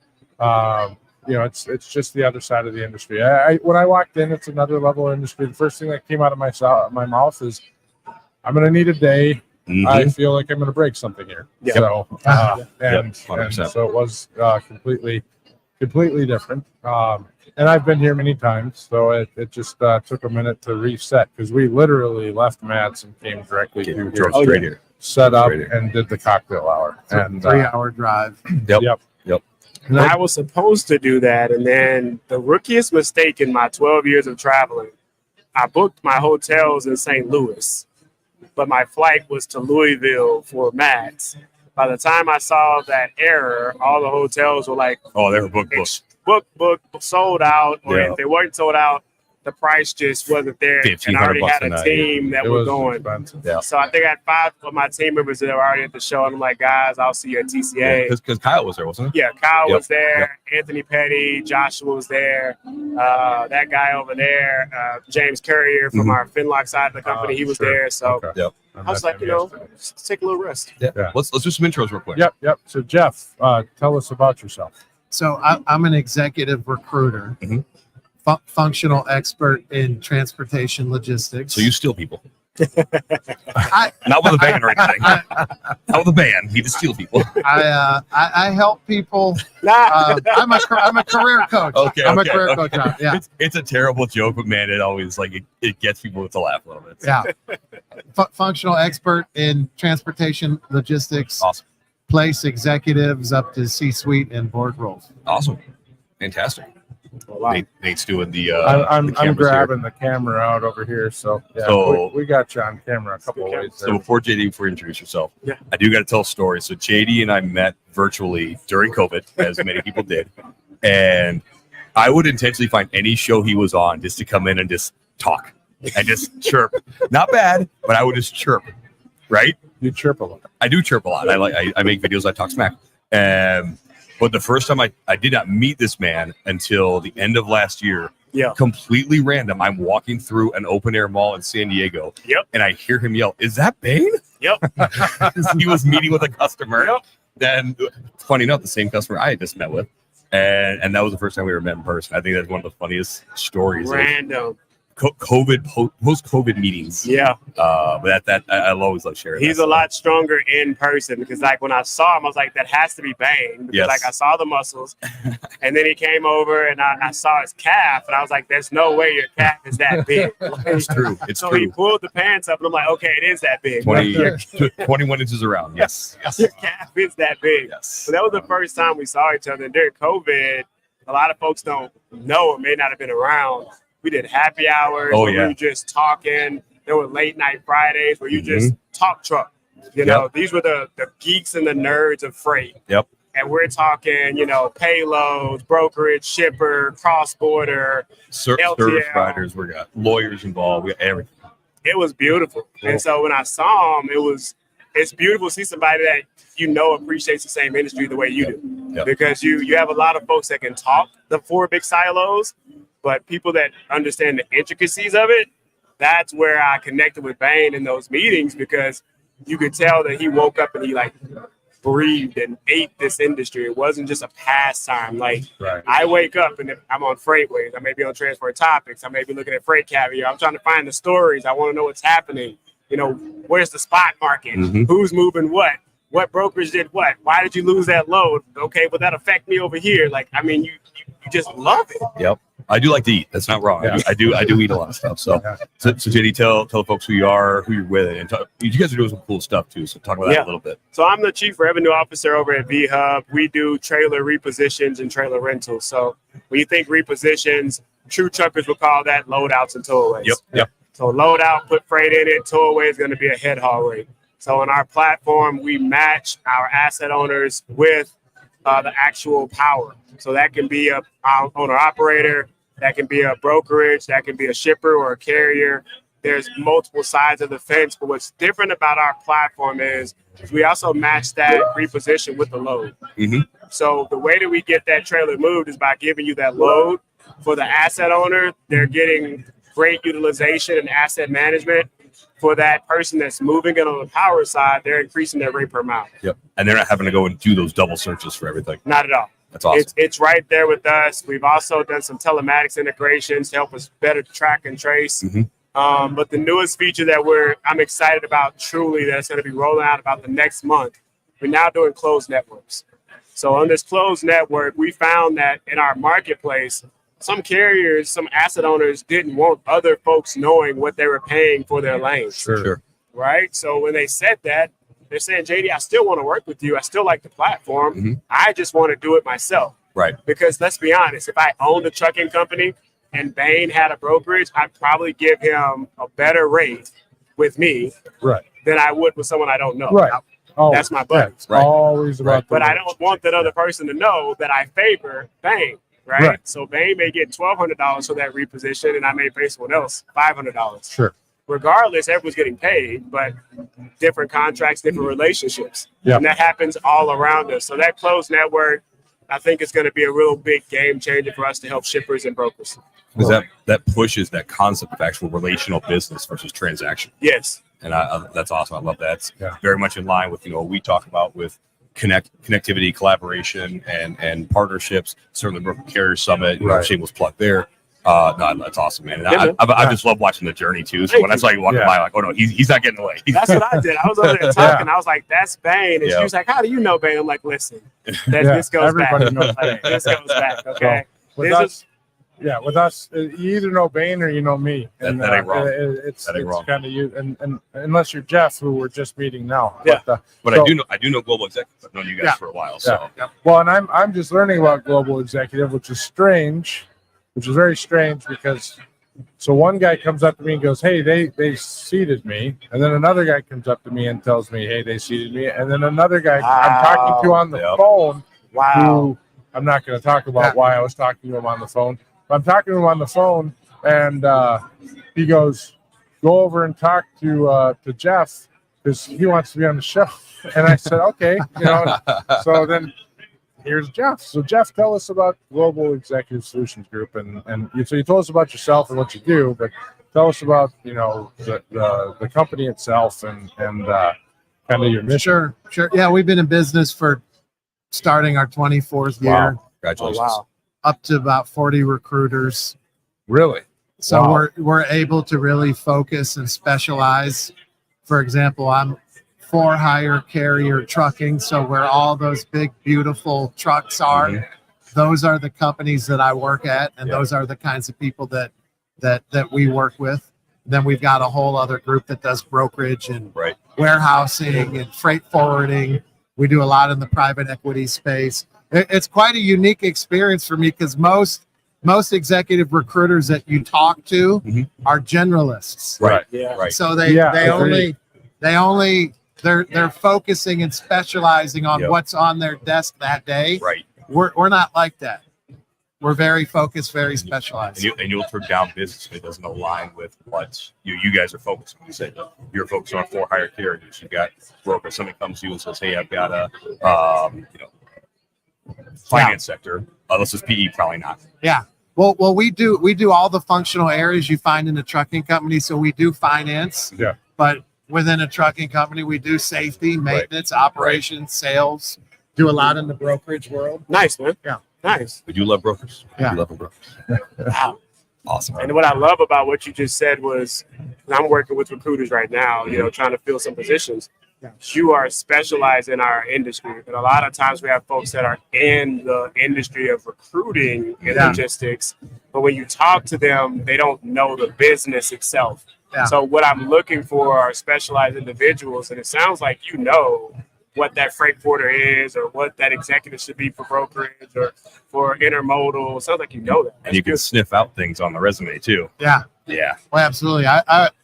It's just the other side of the industry. When I walked in, it's another level of industry. The first thing that came out of my mouth is, "I'm going to need a day.
Mhm.
I feel like I'm going to break something here."
Yeah.
So and
100%.
so it was completely different. And I've been here many times, so it just took a minute to reset because we literally left Matt's and came directly to here,
Drove straight here.
set up
Straight here.
and did the cocktail hour. And
3-hour drive.
Yep.
And I was supposed to do that, and then the rookiest mistake in my 12 years of traveling, I booked my hotels in St. Louis, but my flight was to Louisville for Max. By the time I saw that error, all the hotels were like,
Oh, they were booked.
book, sold out, or
Yeah.
if they weren't sold out, the price just wasn't there. And I already
$1,500
had
a
a
night.
team that
it
was
was
going.
expensive.
Yeah.
So I think I had 5 of my team members that were already at the show, and I'm like, guys, I'll see you at TCA.
Because Kyle was there, wasn't he?
Yeah, Kyle
Yep,
was there, Anthony Petty, Joshua was there, that guy over there, James Currier from
Mhm.
our Finlock side of the company, he was
Sure.
there. So
Okay.
Yep.
I was like, let's take a little rest.
Yeah.
Yeah.
Let's do some intros real quick.
Yep. So Jeff, tell us about yourself.
So I'm an executive recruiter,
Mhm.
functional expert in transportation logistics.
So you steal people. Not with a band or anything. Not with a band. He just steal people.
I help people.
Nah.
I'm a career coach.
Okay,
I'm a
okay,
career
okay.
coach. Now. Yeah,
It's a terrible joke, but man, it always it gets people to laugh a little bit.
yeah. Functional expert in transportation logistics.
Awesome.
Place executives up to C-suite and board roles.
Awesome. Fantastic.
Wow.
Nate's doing the
I'm
cameras here.
grabbing the camera out over here, so yeah,
So-
we got you on camera a couple of ways.
So
There.
before you introduce yourself,
Yeah.
I do got to tell a story. So JD and I met virtually during COVID, as many people did, and I would intentionally find any show he was on just to come in and just talk and just chirp. Not bad, but I would just chirp, right?
You chirp a lot.
I do chirp a lot. I make videos. I talk smack. But the first time I did not meet this man until the end of last year.
Yeah.
Completely random. I'm walking through an open air mall in San Diego.
Yep.
And I hear him yell, "Is that Bain?"
Yep.
He was meeting with a customer.
Yep.
Then, funny enough, the same customer I had just met with. And that was the first time we ever met in person. I think that's one of the funniest stories. of
Random.
COVID, post-COVID meetings.
Yeah.
But I'll always love sharing.
He's
that
a lot stronger in person because, like, when I saw him, I was like, that has to be Bain. Because,
Yes.
like, I saw the muscles. And then he came over and I saw his calf. And I was like, there's no way your calf is that big.
It's true. It's
so
true.
he pulled the pants up and I'm like, okay, it is that big.
21 inches around. Yes.
Your calf is that big.
Yes.
So that was the first time we saw each other. And during COVID, a lot of folks don't know or may not have been around. We did happy hours.
Oh,
where
yeah.
We were just talking. There were late night Fridays where you just talk truck. You know, these were the geeks and the nerds of freight.
Yep.
And we're talking, payloads, brokerage, shipper, cross-border.
Service
LTL.
providers. We got lawyers involved. We got everything.
It was beautiful. And so when I saw him, it's beautiful to see somebody that appreciates the same industry the way you do.
Yep.
Because you have a lot of folks that can talk the four big silos, but people that understand the intricacies of it, that's where I connected with Bain in those meetings because you could tell that he woke up and he breathed and ate this industry. It wasn't just a pastime.
Right.
I wake up and if I'm on FreightWaves, I may be on Transport Topics, I may be looking at Freight Caviar. I'm trying to find the stories. I want to know what's happening. Where's the spot market? Who's moving what? What brokerage did what? Why did you lose that load? Okay, will that affect me over here? You just love it.
Yep. I do like to eat. That's not wrong.
Yeah.
I do eat a lot of stuff. So,
Yeah.
so JD, tell folks who you are, who you're with, and you guys are doing some cool stuff too. So talk about that a little bit.
So I'm the Chief Revenue Officer over at vHub. We do trailer repositions and trailer rentals. So when you think repositions, true truckers will call that loadouts and towaways.
Yep.
So load out, put freight in it, towaway is going to be a head haul rate. So on our platform, we match our asset owners with the actual power. So that can be a owner operator, that can be a brokerage, that can be a shipper or a carrier. There's multiple sides of the fence, but what's different about our platform is we also match that reposition with the load. So the way that we get that trailer moved is by giving you that load. For the asset owner, they're getting great utilization and asset management. For that person that's moving it on the power side, they're increasing their rate per mile.
Yep. And they're not having to go and do those double searches for everything.
Not at all.
That's awesome.
It's right there with us. We've also done some telematics integrations to help us better track and trace. But the newest feature that I'm excited about truly that's going to be rolling out about the next month, we're now doing closed networks. So on this closed network, we found that in our marketplace, some carriers, some asset owners didn't want other folks knowing what they were paying for their lanes.
Sure.
Right? So when they said that, they're saying, JD, I still want to work with you. I still like the platform. I just want to do it myself.
Right.
Because let's be honest, if I owned a trucking company and Bain had a brokerage, I'd probably give him a better rate with me than I would with someone I don't know.
Right.
That's my buddy.
Right. Always about
But I don't want that other person to know that I favor Bain. Right? So Bain may get $1,200 for that reposition, and I may pay someone else $500.
Sure.
Regardless, everyone's getting paid, but different contracts, different relationships.
Yeah.
And that happens all around us. So that closed network, I think it's going to be a real big game changer for us to help shippers and brokers.
Because that pushes that concept of actual relational business versus transaction.
Yes.
And that's awesome. I love that. It's very much in line with what we talk about with connectivity, collaboration, and partnerships. Certainly, Broker Carrier Summit, shameless plug there. No, that's awesome, man. And
Yeah,
I just love watching the journey too. So when I saw you walking by, like, oh no, he's not getting away.
That's what I did. I was over there talking. I was like, "That's Bain," and she was like, "How do you know Bain?" I'm like, "Listen, this goes back.
Everybody knows Bain.
This goes back. Okay."
With us, with us, you either know Bain or you know me. And,
that ain't wrong.
It's
wrong.
kind of you, and unless you're Jeff, who we're just meeting now.
Yeah.
But
So, I do know Global Executive. I've known you guys for a while. So
Well, and I'm just learning about Global Executive, which is strange, which is very strange because. So one guy comes up to me and goes, "Hey, they seated me," and then another guy comes up to me and tells me, "Hey, they seated me," and then another guy I'm talking to on the phone. Who I'm not going to talk about why I was talking to him on the phone. But I'm talking to him on the phone, and he goes, "Go over and talk to Jeff because he wants to be on the show." And I said, "Okay, So then. Here's Jeff. So Jeff, tell us about Global Executive Solutions Group, and so you told us about yourself and what you do, but tell us about the company itself and kind of your mission.
Sure. Yeah, we've been in business for starting our 24th year.
wow, congratulations.
Up to about 40 recruiters.
Really?
So
Wow.
we're able to really focus and specialize. For example, I'm for hire carrier trucking. So where all those big, beautiful trucks are, those are the companies that I work at. And those are the kinds of people that we work with. Then we've got a whole other group that does brokerage and warehousing and freight forwarding. We do a lot in the private equity space. It's quite a unique experience for me because most executive recruiters that you talk to are generalists.
Right.
Yeah.
Right.
So they're focusing and specializing on what's on their desk that day.
Right.
We're not like that. We're very focused, very specialized.
And you'll turn down business if it doesn't align with what you guys are focused on. You said you're focused on for hire carriers. You've got brokers. Somebody comes to you and says, "Hey, I've got a finance sector." This is PE, probably not.
Yeah. Well, we do all the functional areas you find in a trucking company. So we do finance.
Yeah.
But within a trucking company, we do safety, maintenance, operations, sales. Do a lot in the brokerage world.
Nice, man.
Yeah.
Nice.
Would you love brokers?
Yeah.
You love brokers.
Wow.
Awesome.
And what I love about what you just said was, I'm working with recruiters right now, trying to fill some positions. You are specialized in our industry. And a lot of times we have folks that are in the industry of recruiting and logistics, but when you talk to them, they don't know the business itself. Yeah. So what I'm looking for are specialized individuals, and it sounds like what that freight forwarder is, or what that executive should be for brokerage or for intermodal. It sounds like you know that.
And you can sniff out things on the resume too.
Yeah.
Yeah.
Well, absolutely.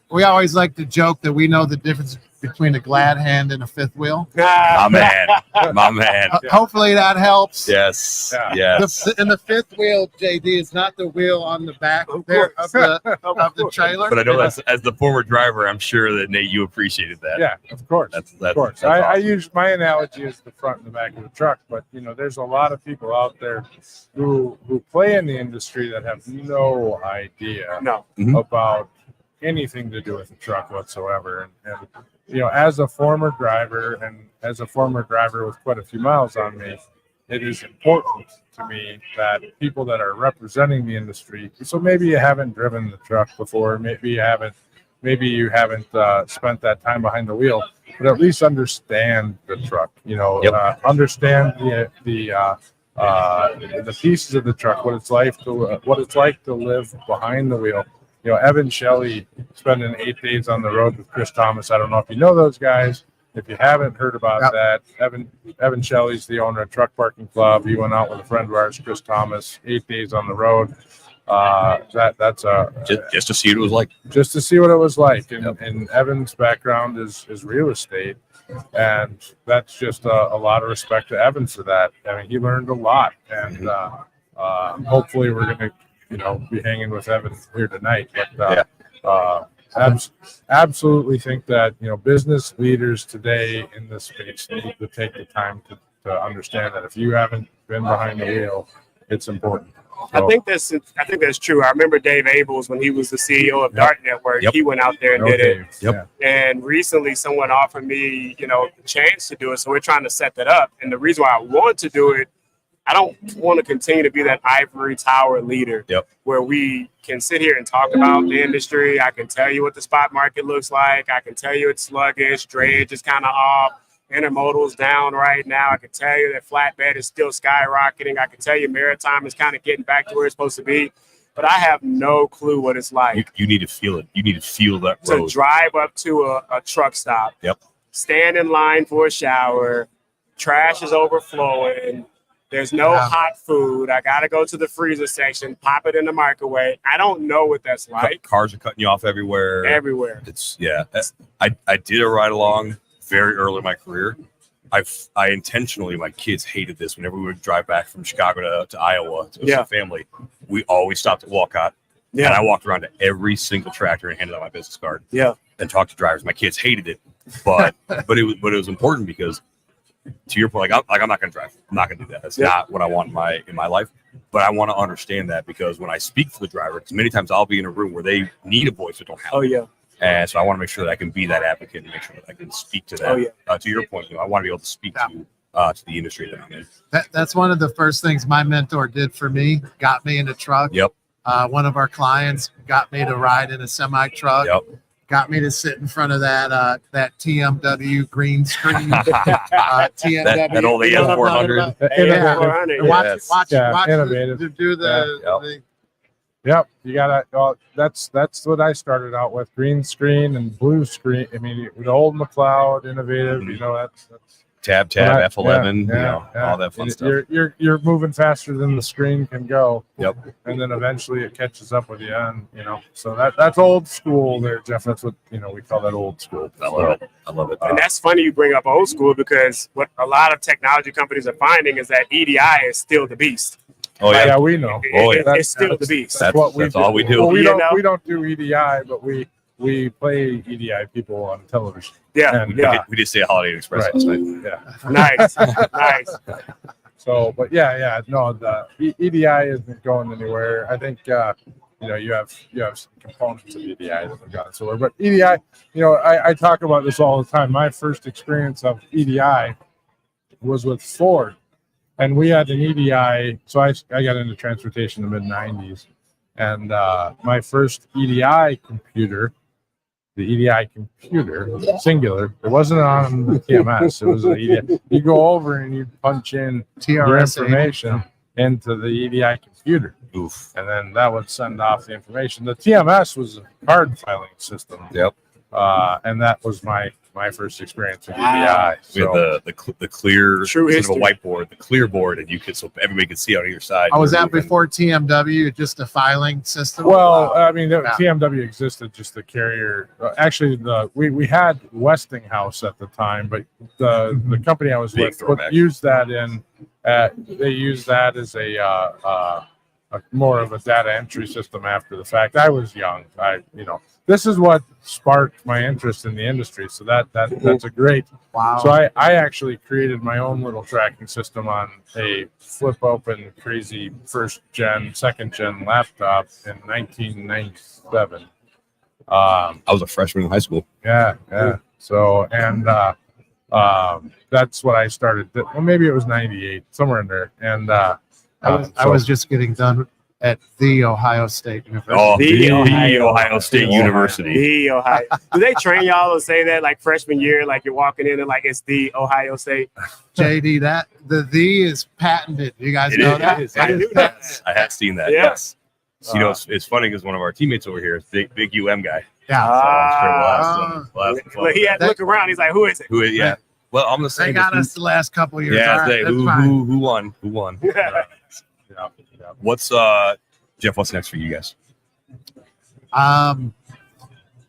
We always like to joke that we know the difference between a glad hand and a fifth wheel.
My man.
Hopefully that helps.
Yes.
Yeah.
Yes.
And the fifth wheel, JD, is not the wheel on the back of the trailer.
But I know as the former driver, I'm sure that Nate, you appreciated that.
Yeah, of course.
Of
course.
Awesome.
I use my analogy as the front and the back of the truck, but there's a lot of people out there who play in the industry that have no idea about anything to do with the truck whatsoever. And as a former driver with quite a few miles on me, it is important to me that people that are representing the industry, so maybe you haven't driven the truck before, maybe you haven't spent that time behind the wheel, but at least understand the truck, understand the pieces of the truck, what it's like to live behind the wheel. Evan Shelley spending 8 days on the road with Chris Thomas. I don't know if you know those guys. If you haven't heard about that, Evan Shelley's the owner of Truck Parking Club. He went out with a friend of ours, Chris Thomas, 8 days on the road. That's
just to see what it was like.
Just to see what it was like. And Evan's background is real estate, and that's just a lot of respect to Evan for that. I mean, he learned a lot, and hopefully we're going to be hanging with Evan here tonight. But absolutely think that business leaders today in this space need to take the time to understand that if you haven't been behind the wheel, it's important.
I think that's true. I remember Dave Abels when he was the CEO of Dart Network. He went out there and did it.
Yep.
And recently, someone offered me, the chance to do it. So we're trying to set that up. And the reason why I want to do it, I don't want to continue to be that ivory tower leader where we can sit here and talk about the industry. I can tell you what the spot market looks like. I can tell you it's sluggish, drayage is kind of off, intermodal's down right now. I can tell you that flatbed is still skyrocketing. I can tell you maritime is kind of getting back to where it's supposed to be. But I have no clue what it's like.
You need to feel it. You need to feel that road.
To drive up to a truck stop, stand in line for a shower, trash is overflowing, there's no hot food. I got to go to the freezer section, pop it in the microwave. I don't know what that's like.
Cars are cutting you off everywhere.
Everywhere.
I did a ride along very early in my career. I intentionally, my kids hated this. Whenever we would drive back from Chicago to Iowa to see family, we always stopped at Walcott. And I walked around to every single tractor and handed out my business card. And talked to drivers. My kids hated it, but it was important because, to your point, I'm not going to drive. I'm not going to do that. That's not what I want in my life. But I want to understand that, because when I speak for the driver, because many times I'll be in a room where they need a voice but don't have it. And so I want to make sure that I can be that advocate and make sure that I can speak to that. To your point, I want to be able to speak to the industry that I'm in.
That's one of the first things my mentor did for me. Got me in a truck. One of our clients got me to ride in a semi truck. Got me to sit in front of that TMW green screen. TMW.
That old AS400.
Watch
innovative.
Do the
Yep, you gotta. Well, that's what I started out with: green screen and blue screen. I mean, the old McLeod, innovative. You know, that's
tab F11. All that fun stuff.
You're moving faster than the screen can go. And then eventually it catches up with you, and so that's old school there, Jeff. That's what we call that old school.
I love it.
And that's funny you bring up old school, because what a lot of technology companies are finding is that EDI is still the beast.
Oh yeah, we know.
It's still the beast.
That's all we do.
Well, we don't do EDI, but we play EDI people on television.
We did say a Holiday Inn Express last night.
Nice.
So, but no, the EDI isn't going anywhere. I think you have some components of EDI that have gotten somewhere. But EDI, I talk about this all the time. My first experience of EDI was with Ford, and we had an EDI. So I got into transportation in the mid '90s, and my first EDI computer. The EDI computer, singular. It wasn't on the TMS. It was the EDI. You go over and you punch in your information into the EDI computer. And then that would send off the information. The TMS was a card filing system. And that was my first experience with EDI.
We had the clear,
true
instead of a whiteboard, the clear board, and so everybody could see on either side.
Was that before TMW, just a filing system?
Well, I mean, TMW existed, just the carrier. Actually, we had Westinghouse at the time, but the company I was with used that they used that as a more of a data entry system after the fact. I was young. This is what sparked my interest in the industry. So that's a great.
Wow.
So I actually created my own little tracking system on a flip open crazy second gen laptop in 1997.
I was a freshman in high school.
Yeah. So, and that's what I started. Well, maybe it was 98, somewhere in there. And
I was just getting done at the Ohio State University.
Oh, the Ohio State University.
The Ohio. Do they train y'all to say that like freshman year, like you're walking in and like it's the Ohio State?
JD, that the is patented. You guys know that?
I knew that.
I have seen that. Yes. So, it's funny because one of our teammates over here is big UM guy.
Yeah.
But he had to look around. He's like, "Who is it?"
Who is? Yeah. Well, I'm the same.
They got us the last couple of years.
Yeah.
Right,
who won? Who won? What's Jeff? What's next for you guys?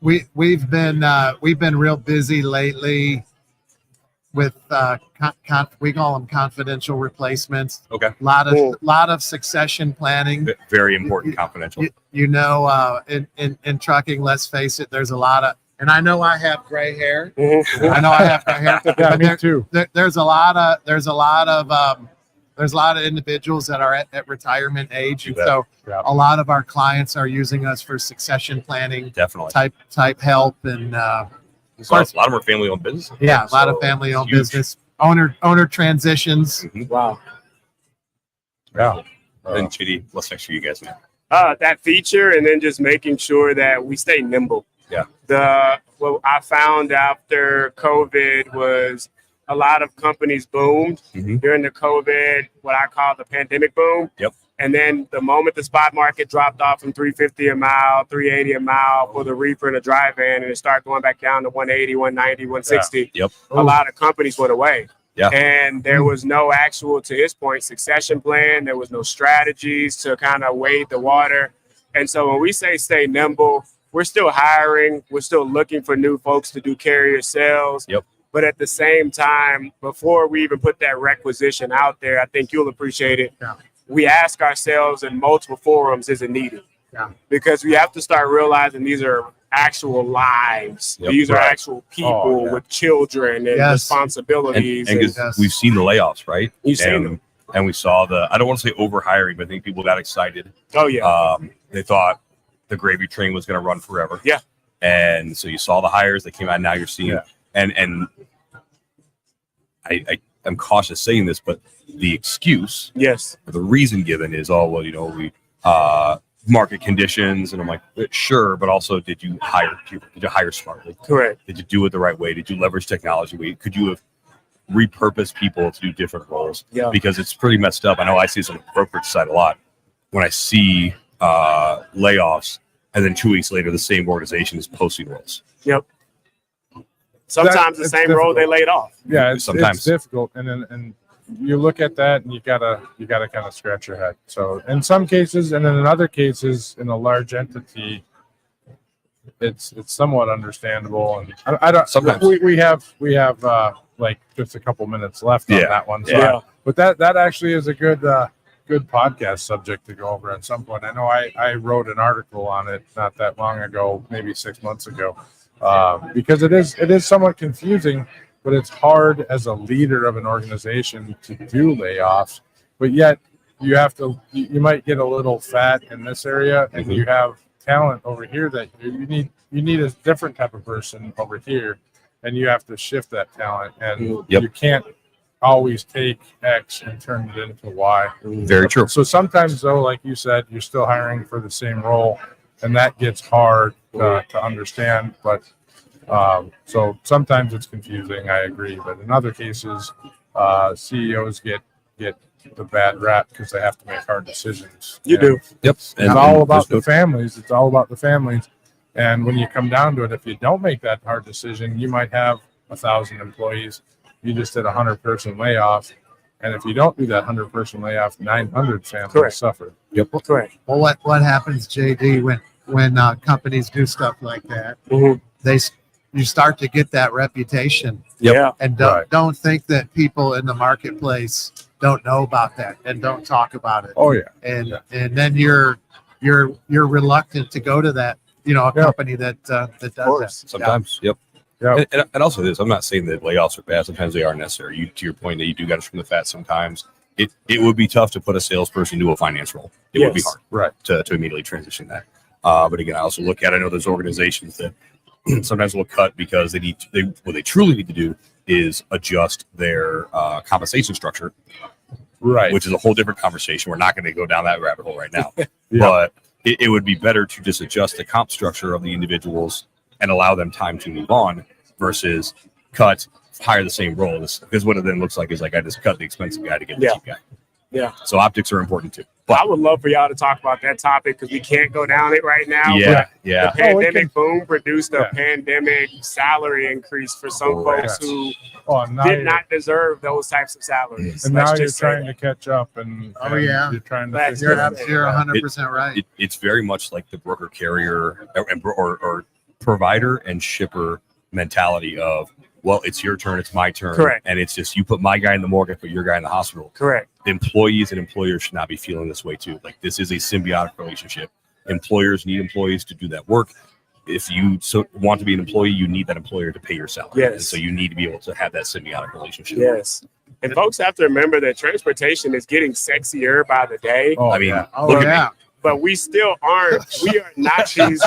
We've been real busy lately with we call them confidential replacements.
Okay.
A lot of succession planning.
Very important confidential.
In trucking, let's face it, there's a lot of, and I know I have gray hair. I know I have gray hair.
Yeah, me too.
There's a lot of individuals that are at retirement age, and so a lot of our clients are using us for succession planning.
Definitely
type help, and
a lot of them are family-owned business.
Yeah, a lot of family-owned business owner transitions.
Wow.
Yeah.
And Chitty, what's next for you guys, man?
That feature, and then just making sure that we stay nimble.
Yeah.
What I found after COVID was a lot of companies boomed during the COVID, what I call the pandemic boom.
Yep.
And then the moment the spot market dropped off from $350 a mile, $380 a mile for the reefer and the dry van, and it started going back down to $180, $190, $160.
Yep.
A lot of companies went away.
Yeah.
And there was no actual, to his point, succession plan. There was no strategies to kind of wade the water. And so when we say stay nimble, we're still hiring. We're still looking for new folks to do carrier sales.
Yep.
But at the same time, before we even put that requisition out there, I think you'll appreciate it.
Yeah.
We ask ourselves in multiple forums, is it needed?
Yeah.
Because we have to start realizing these are actual lives.
Yep.
These are
Right.
actual people
yeah.
with children and
Yes.
responsibilities.
And 'cause
Yes.
we've seen the layoffs, right?
You've seen
and,
them.
And we saw I don't want to say overhiring, but I think people got excited.
Oh, yeah.
They thought the gravy train was going to run forever.
Yeah.
And so you saw the hires that came out. Now you're seeing,
Yeah.
and I'm cautious saying this, but the excuse,
Yes.
or the reason given is, oh, well, we market conditions. And I'm like, sure. But also, did you hire people? Did you hire smartly?
Correct.
Did you do it the right way? Did you leverage technology? Could you have repurposed people to do different roles?
Yeah.
Because it's pretty messed up. I know I see this on the brokerage side a lot. When I see layoffs, and then 2 weeks later, the same organization is posting roles.
Yep. Sometimes the
it's
same role
difficult.
they laid off.
Yeah, it's
Sometimes.
difficult, and you look at that and you gotta kind of scratch your head. So in some cases, and then in other cases, in a large entity, it's somewhat understandable. And I don't.
Sometimes.
we have like just a couple minutes left on
Yeah.
that one. So
Yeah.
but that actually is a good podcast subject to go over at some point. I know I wrote an article on it not that long ago, maybe 6 months ago, because it is somewhat confusing. But it's hard as a leader of an organization to do layoffs, but yet you might get a little fat in this area, and you have talent over here that you need a different type of person over here, and you have to shift that talent, and
Yep.
you can't always take X and turn it into Y.
Very true.
So sometimes, though, like you said, you're still hiring for the same role, and that gets hard to understand, but so sometimes it's confusing. I agree, but in other cases, CEOs get the bad rap because they have to make hard decisions.
You do.
Yep.
It's all about the families. It's all about the families. And when you come down to it, if you don't make that hard decision, you might have 1,000 employees. You just did a 100-person layoff, and if you don't do that 100-person layoff, 900 families
Correct.
suffer.
Yep.
Correct.
Well, what happens, JD, when companies do stuff like that?
Mhm.
You start to get that reputation,
Yep.
Yeah.
and
Right.
don't think that people in the marketplace don't know about that and don't talk about it.
Oh yeah.
And then you're reluctant to go to that, a
Yeah.
company that does that.
Sometimes. Yep.
Yeah.
And also this, I'm not saying that layoffs are bad. Sometimes they are necessary. To your point that you do got to trim the fat sometimes. It would be tough to put a salesperson to a finance role. It would be
Yes.
hard
Right.
to immediately transition that. But again, I also look at, I know there's organizations that sometimes will cut because what they truly need to do is adjust their compensation structure,
Right.
which is a whole different conversation. We're not going to go down that rabbit hole right now.
Yeah.
But it would be better to just adjust the comp structure of the individuals and allow them time to move on versus hire the same role. Because what it then looks like is like I just cut the expensive guy to get the
Yeah.
cheap guy.
Yeah.
So optics are important too.
I would love for y'all to talk about that topic because we can't go down it right now.
Yeah,
but
yeah.
The pandemic boom produced a
Yeah.
pandemic salary increase for some
Correct.
folks who
Oh, and now
did
you're-
not deserve those types of salaries.
And now
Let's
you're
just say
trying to catch up, and
Oh, yeah.
you're trying to.
That's-
figure
You're
it out.
you're 100% right.
It's very much like the broker carrier or provider and shipper mentality of, well, it's your turn, it's my turn.
Correct.
And it's just you put my guy in the morgue, I put your guy in the hospital.
Correct.
Employees and employers should not be feeling this way too. Like this is a symbiotic relationship. Employers need employees to do that work. If you want to be an employee, you need that employer to pay your salary.
Yes.
And so you need to be able to have that symbiotic relationship.
Yes. And folks have to remember that transportation is getting sexier by the day,
Oh,
I mean,
yeah.
Oh,
look at
yeah.
but we still aren't. We are not these.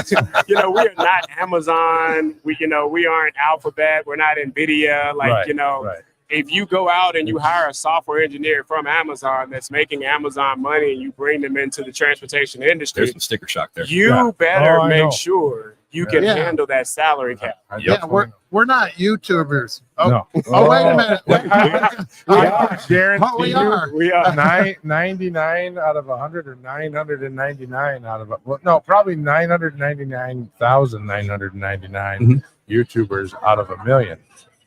We are not Amazon. We aren't Alphabet. We're not Nvidia.
Right, right.
if you go out and you hire a software engineer from Amazon that's making Amazon money and you bring them into the transportation industry,
There's some sticker shock there.
you better
Oh, I know.
make sure you can
Yeah.
handle that salary cap.
Yeah, we're not YouTubers. Oh,
No.
oh, wait a minute.
We are, Darren.
Oh, we are.
We are.
99 out of 100 or 999 out of well, no, probably 999,999 YouTubers out of a million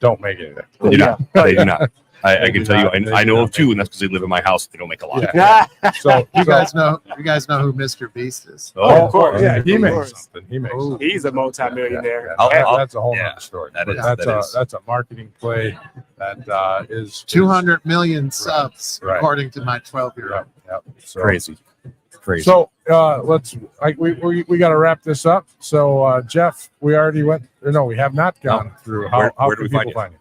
don't make anything.
They do not. They do not. I can tell you, I know of two, and that's because they live in my house. They don't make a lot.
Yeah. So
You guys know who Mr. Beast is.
Oh,
of course.
yeah, he
Of
makes
course.
something. He makes
Oh.
something.
He's a multimillionaire.
That's a whole
yeah,
nother story.
that
But
is-
that's
that is.
that's a marketing play that is
200 million subs,
Right.
according to my 12-year-old.
Yep. So,
Crazy.
So we got to wrap this up. So Jeff, we already went. Or no, we have not gone through. How
Where do
can
we find
people
you?
find you?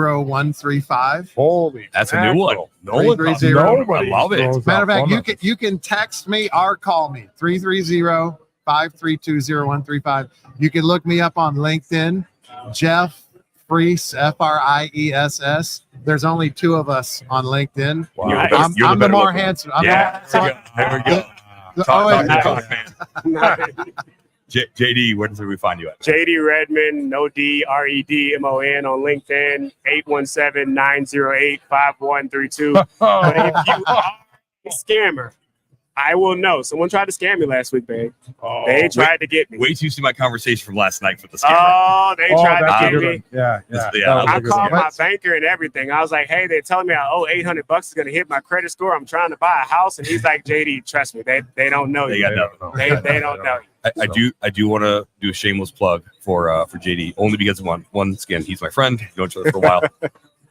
330-532-0135.
Holy,
That's a new one.
mackerel.
No one.
330.
Nobody
I love it.
throws
Matter of
out
fact,
phone
you can text me or call me 330-532-0135. You can look me up on LinkedIn, Jeff Fries, Friess. There's only two of us on LinkedIn.
Wow.
You're the better-
I'm
you're
the
better
more
looking one.
handsome. I'm
Yeah.
the-
There we go.
Oh, wait,
Talk, man. JD, where do we find you at?
JD Redmon, no D, REDMON on LinkedIn, 817-908-5132. But if you are a scammer, I will know. Someone tried to scam me last week, babe. They tried to get me.
Wait till you see my conversation from last night with the scammer.
Oh, they tried
that's
to
a
get
good
me.
one. Yeah.
Yeah,
That was
I
a
I
good
called
one.
my banker and everything. I was like, hey, they're telling me I owe $800 is going to hit my credit score. I'm trying to buy a house. And he's like, JD, trust me, they don't know
They
you.
got nothing.
They don't know you.
I do want to do a shameless plug for JD only because once again he's my friend. We've known each other for a while.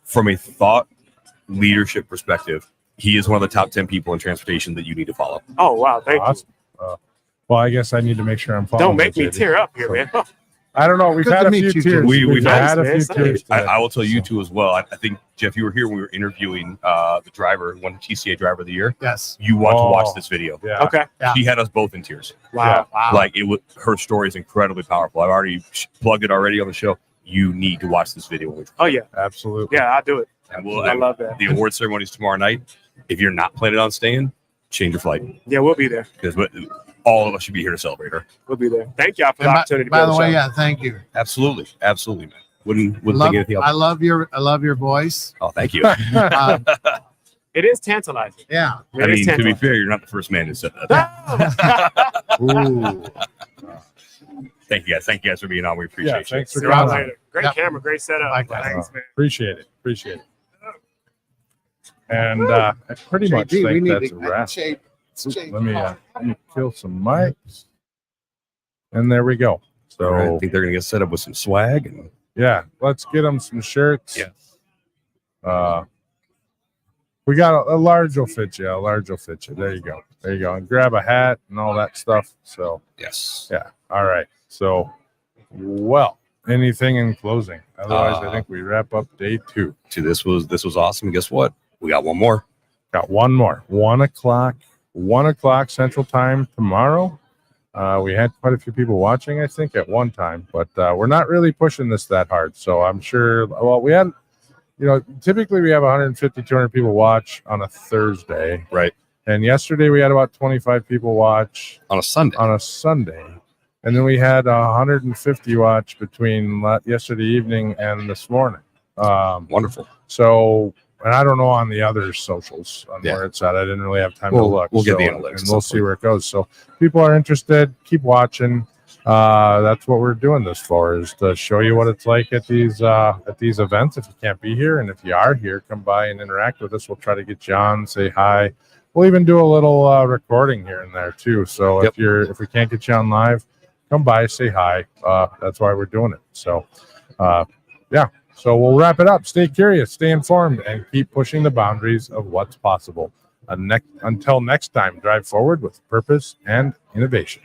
From a thought leadership perspective, he is one of the top 10 people in transportation that you need to follow.
Oh, wow. Thank
Awesome. Well, I guess I need to make sure I'm
you.
following.
Don't make me
JD.
tear up here, man.
I don't know. We've
Good
had
to
a
meet
few
you,
tears.
Jim.
We've had a few
Nice, man.
tears.
I
today.
will tell you too as well. I think Jeff, you were here when we were interviewing the driver, one TCA driver of the year.
Yes.
You want to
Oh.
watch this video.
Yeah.
Okay.
Yeah.
She had us both in tears.
Wow. Wow.
Like it was, her story is incredibly powerful. I've already plugged it already on the show. You need to watch this video.
Oh, yeah.
Absolutely.
Yeah, I'll do it.
And we'll,
I love that.
the award ceremony is tomorrow night. If you're not planning on staying, change your flight
Yeah, we'll be there.
because all of us should be here to celebrate her.
We'll be there. Thank y'all for
And
the
by,
opportunity to
by
be on
the
the
way,
show.
yeah, thank you.
Absolutely, man. Wouldn't
Love,
think anything else.
I love your voice.
Oh, thank you.
It is tantalizing.
Yeah.
It
I
is
mean, to be
tantalizing.
fair, you're not the first man who said that.
Ooh.
Thank you guys for being on. We appreciate
Yeah,
you.
thanks for
See y'all
coming on.
later. Great
Yep.
camera, great setup.
Like that.
Thanks, man.
Appreciate it. And I pretty much
JD, we
think
need
that's a
to
wrap.
shade-
Let me kill some mics. And there we go.
I
So
think they're gonna get set up with some swag and
yeah, let's get them some shirts.
yeah.
We got a large will fit you. A large will fit you. There you go. There you go. And grab a hat and all that stuff. So
Yes.
yeah. All right. So well, anything in closing? Otherwise, I think we wrap up day 2.
This was awesome. And guess what? We got one more.
Got one more. 1 o'clock Central Time tomorrow. We had quite a few people watching, I think, at one time, but we're not really pushing this that hard. So I'm sure. Well, we had, typically we have 150, 200 people watch on a Thursday,
Right.
and yesterday we had about 25 people watch
On a Sunday.
on a Sunday, and then we had 150 watch between yesterday evening and this morning.
Wonderful.
So, and I don't know on the other socials on
Yeah.
where it's at. I didn't really have time to
We'll-
look.
we'll get the
So,
analytics
and we'll
at some
see where it goes. So, people are interested. Keep watching. That's what we're doing this for, is to show you what it's like at these events. If you can't be here, and if you are here, come by and interact with us. We'll try to get you on, say hi. We'll even do a little recording here and there too. So
Yep.
if we can't get you on live, come by, say hi. That's why we're doing it. So, yeah. So we'll wrap it up. Stay curious, stay informed, and keep pushing the boundaries of what's possible. Until next time, drive forward with purpose and innovation.